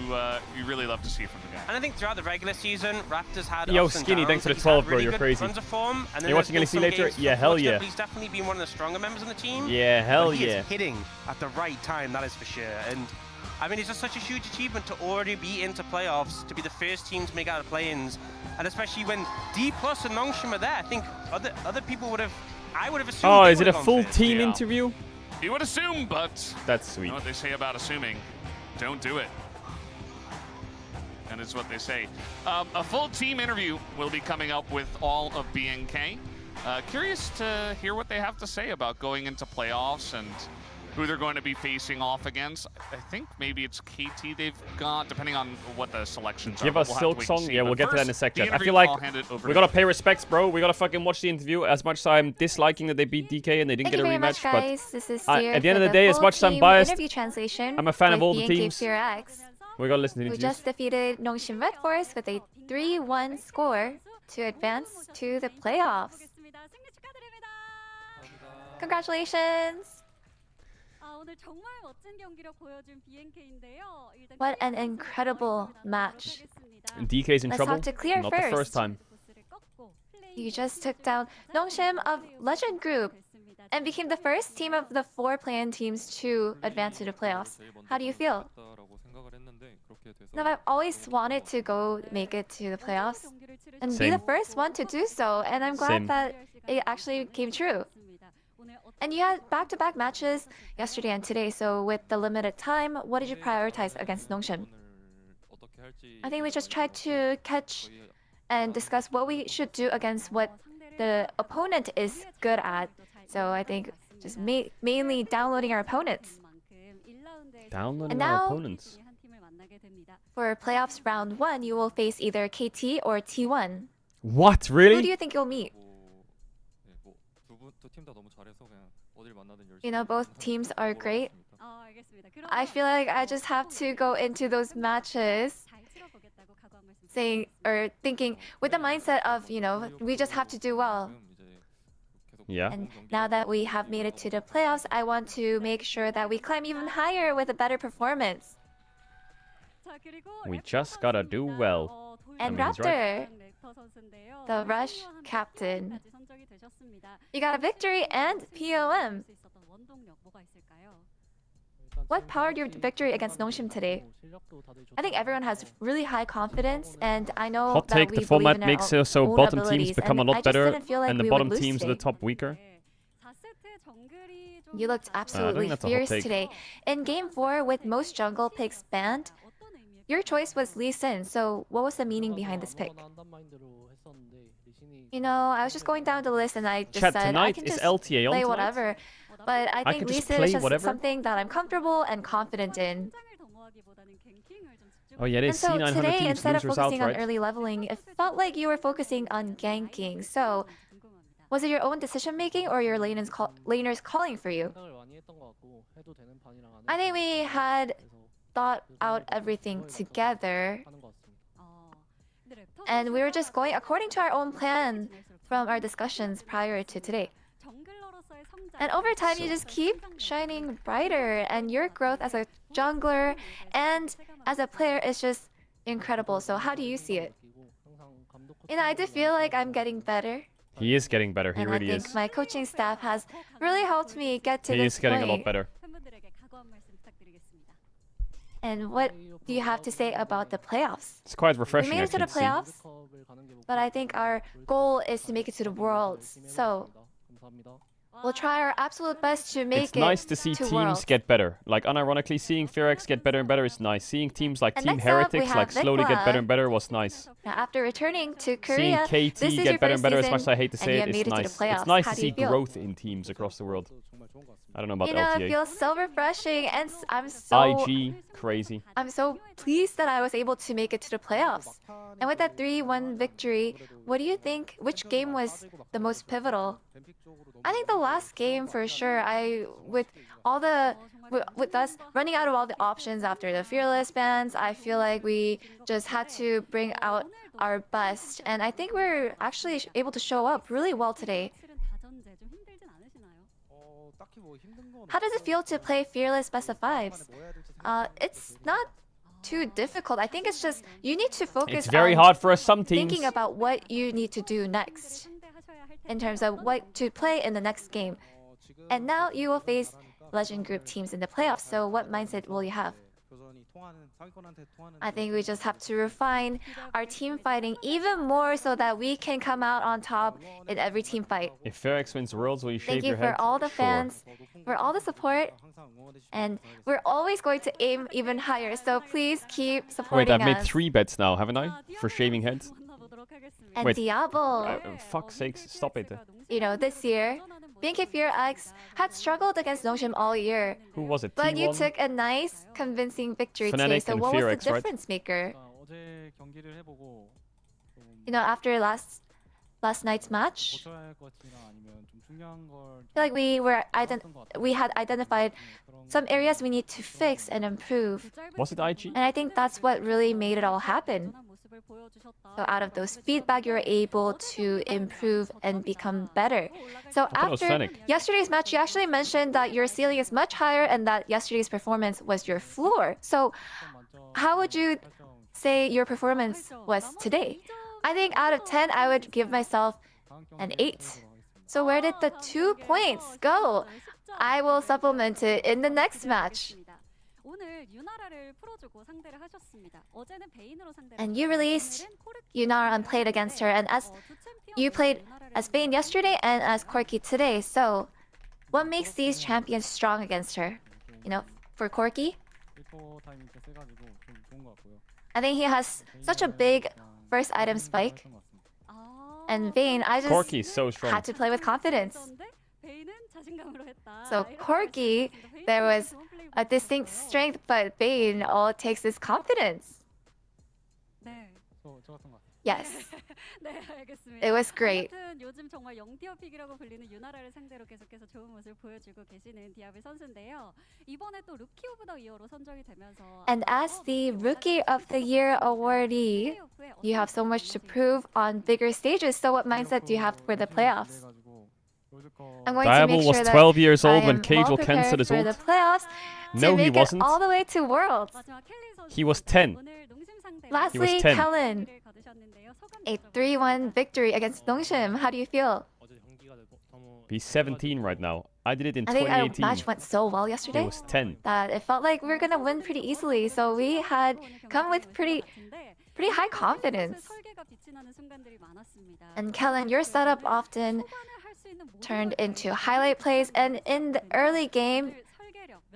really love to see from the guy. And I think throughout the regular season, Raptors had Yo, ups and Skinny, downs. thanks for the He's 12, had bro. really You're crazy. runs of form, and then you watching there's LEC later? games Yeah, hell yeah. He's definitely been one of the stronger members on the team. Yeah, hell but he yeah. is hitting at the right time, that is for sure. And I mean, it's just such a huge achievement to already be into playoffs, to be the first team to make out of play-ins, and especially when D+ and Nongshim are there. I think other people would have, I would have assumed. Oh, is it a full team interview? You would assume, but that's sweet. You know what they say about assuming. Don't do it. And it's what they say. A full team interview will be coming up with all of BNK. Curious to hear what they have to say about going into playoffs and who they're going to be facing off against. I think maybe it's KT they've got, depending on what the selections are. Give us Silk Song. Yeah, we'll get to that in a second. I feel like we gotta pay respects, bro. We gotta fucking watch the interview. As much as I'm disliking that they beat DK and they didn't get a rematch, but at the end of the day, as much as I'm biased, I'm a fan of all the teams. We gotta listen to the interviews. We just defeated Nongshim Red Force with a 3-1 score to advance to the playoffs. Congratulations! What an incredible match. DK's in trouble. Let's talk to Clear Not first. the first time. You just took down Nongshim of Legend Group and became the first team of the 4 play-in teams to advance to the playoffs. How do you feel? No, I've always wanted to go make it to the playoffs and be the first one to do so, and I'm glad that it actually came true. And you had back-to-back matches yesterday and today, so with the limited time, what did you prioritize against Nongshim? I think we just tried to catch and discuss what we should do against what the opponent is good at. So I think just mainly downloading our opponents. Downloading our opponents. For playoffs round 1, you will face either KT or T1. What? Really? Who do you think you'll meet? You know, both teams are great. I feel like I just have to go into those matches thinking with the mindset of, you know, we just have to do well. Yeah. And now that we have made it to the playoffs, I want to make sure that we climb even higher with a better performance. We just gotta do well. And I mean, Raptor, the Rush captain. You got a victory and POM. What powered your victory against Nongshim today? I think everyone has really high confidence, and I know Hot that take, we the format believe in makes our it so own bottom abilities, teams become a and lot I just better didn't feel like and the we bottom would lose teams at the today. top weaker. You looked absolutely that's a hot fierce take. today. In Game 4, with most jungle picks banned, your choice was Lee Sin, so what was the meaning behind this pick? You know, I was just going down the list and I just Chat, said I can is just LTA on play tonight? whatever. But I think can Lee just Sin play is just whatever? something that I'm comfortable and confident in. Oh yeah, it And is so C900 today, teams instead of losers out, focusing on right? early leveling, it felt like you were focusing on ganking. So, was it your own decision making or your laners calling for you? I think we had thought out everything together, and we were just going according to our own plan from our discussions prior to today. And over time, you just keep shining brighter, and your growth as a jungler and as a player is just incredible. So how do you see it? You know, I do feel like I'm getting better. He is getting better, he And really I think is. my coaching staff has really helped me get to He this is getting point. a lot better. And what do you have to say about the playoffs? It's quite We refreshing made it to the actually to see. playoffs, but I think our goal is to make it to the Worlds. So we'll try our absolute best to make It's nice to see to teams Worlds. get better. Like, unironically, seeing Fearex get better and better is nice. Seeing teams like And Team next up, we Heretics have like slowly get Vikla. better and better was nice. Now, after returning to Korea, Seeing KT this is get your better first and better, as much as season, I hate to and say you it, have made it's it to the nice. playoffs. It's nice How to do see you feel? growth in teams across the world. I don't know about You know, it LTA. feels so refreshing, and I'm so IG, crazy. I'm so pleased that I was able to make it to the playoffs. And with that 3-1 victory, what do you think? Which game was the most pivotal? I think the last game for sure. With us running out of all the options after the Fearless bans, I feel like we just had to bring out our best. And I think we're actually able to show up really well today. How does it feel to play Fearless Best of Fives? It's not too difficult. I think it's just you need to focus It's very on hard for us some teams. thinking about what you need to do next in terms of what to play in the next game. And now you will face Legend Group teams in the playoffs. So what mindset will you have? I think we just have to refine our team fighting even more so that we can come out on top in every team fight. If Ferex wins Worlds, will you shave Thank you your head? for all the Sure. fans, for all the support, and we're always going to aim even higher, so please keep supporting Wait, I've made us. 3 bets now, haven't I? For shaving heads? And Wait. Diable. Fuck's sakes, stop it. You know, this year, BNK Fear X had struggled against Nongshim all year. Who was it? But you T1? took a nice, convincing victory Fnatic today. So and what was Fear X, the right? difference maker? You know, after last night's match, I feel like we had identified some areas we need to fix and improve. Was it IG? And I think that's what really made it all happen. So out of those feedback, you're able to improve and become better. So thought it was after Fnatic. yesterday's match, you actually mentioned that your ceiling is much higher and that yesterday's performance was your floor. So how would you say your performance was today? I think out of 10, I would give myself an 8. So where did the 2 points go? I will supplement it in the next match. And you released Yunara and played against her, and as you played as Vayne yesterday and as Corki today. So what makes these champions strong against her? You know, for Corki, I think he has such a big first item spike. And Vayne, I just Corki's so strong. had to play with confidence. So Corki, there was a distinct strength, but Vayne, all it takes is confidence. Yes. It was great. 요즘 정말 영티어 픽이라고 불리는 유나라를 상대로 계속해서 좋은 모습을 보여주고 계시는 디아블 선수인데요. 이번에 또 루키 오브 더 이어로 선정이 되면서 And as the Rookie of the Year awardee, you have so much to prove on bigger stages. So what mindset do you have for the playoffs? I'm going to Diable make was sure that 12 years old I when am Caedrel well prepared cancelled his for ult. the playoffs No, to he make wasn't. it all the way to Worlds. He was 10. Lastly, 10. Kellen, a 3-1 victory against Nongshim. How do you feel? He's 17 right now. I did it in I think our 2018. match went so well He yesterday was 10. that it felt like we were gonna win pretty easily. So we had come with pretty high confidence. And Kellen, your setup often turned into highlight plays, and in the early game,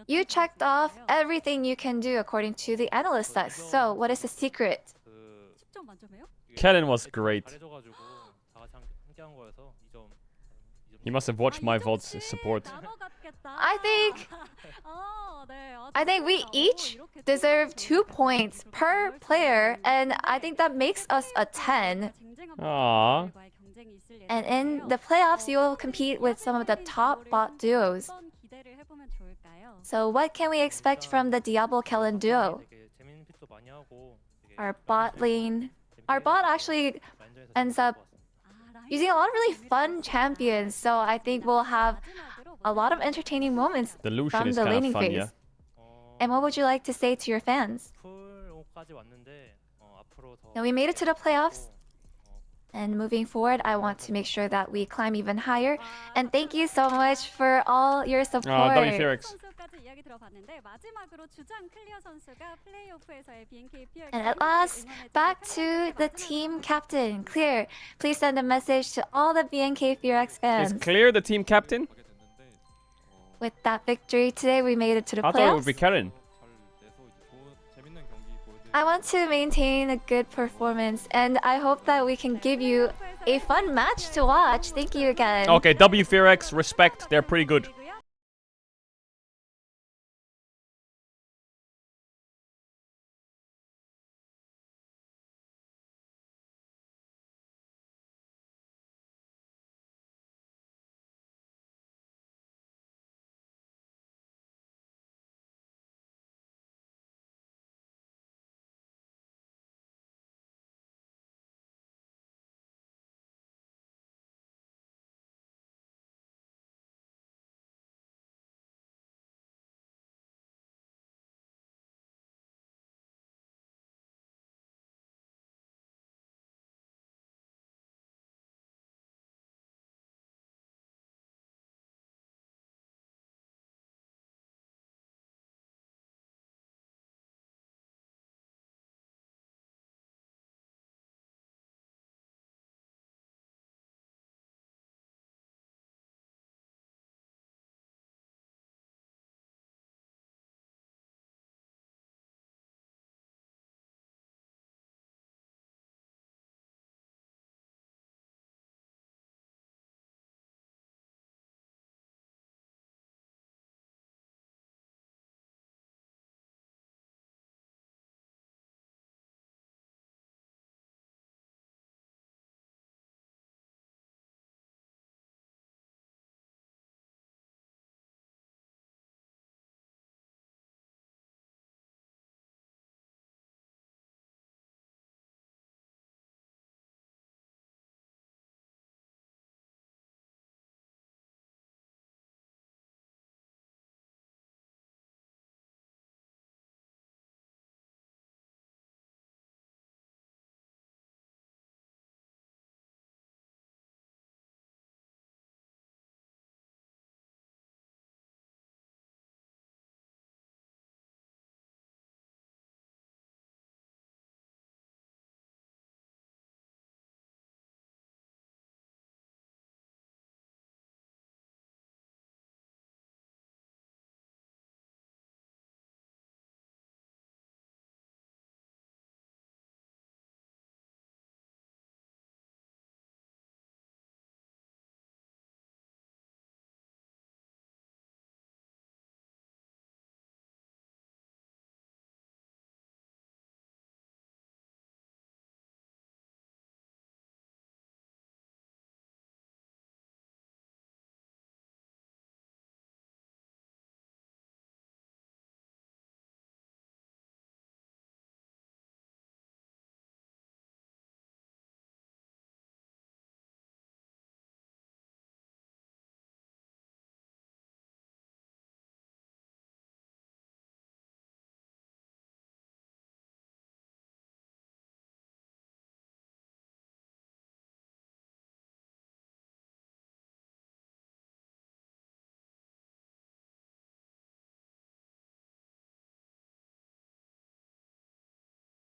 you checked off everything you can do according to the analyst text. So what is the secret? Kellen was great. He must have watched my VOD's support. I think we each deserve 2 points per player, and I think that makes us a 10. Aww. And in the playoffs, you will compete with some of the top bot duos. So what can we expect from the Diable Kellen duo? Our bot lane. Our bot actually ends up using a lot of really fun champions, so I think we'll have a lot of entertaining moments The Lucian from is the kind laning of fun, phase. yeah? And what would you like to say to your fans? Now we made it to the playoffs. And moving forward, I want to make sure that we climb even higher. And thank you so much for all your support. W Ferex. And at last, back to the team captain, Clear. Please send a message to all the BNK Fear X fans. Is Clear the team captain? With that victory today, we made it to the I thought it would be playoffs. Karen. I want to maintain a good performance, and I hope that we can give you a fun match to watch. Thank you again. Okay, W Ferex, respect. They're pretty good.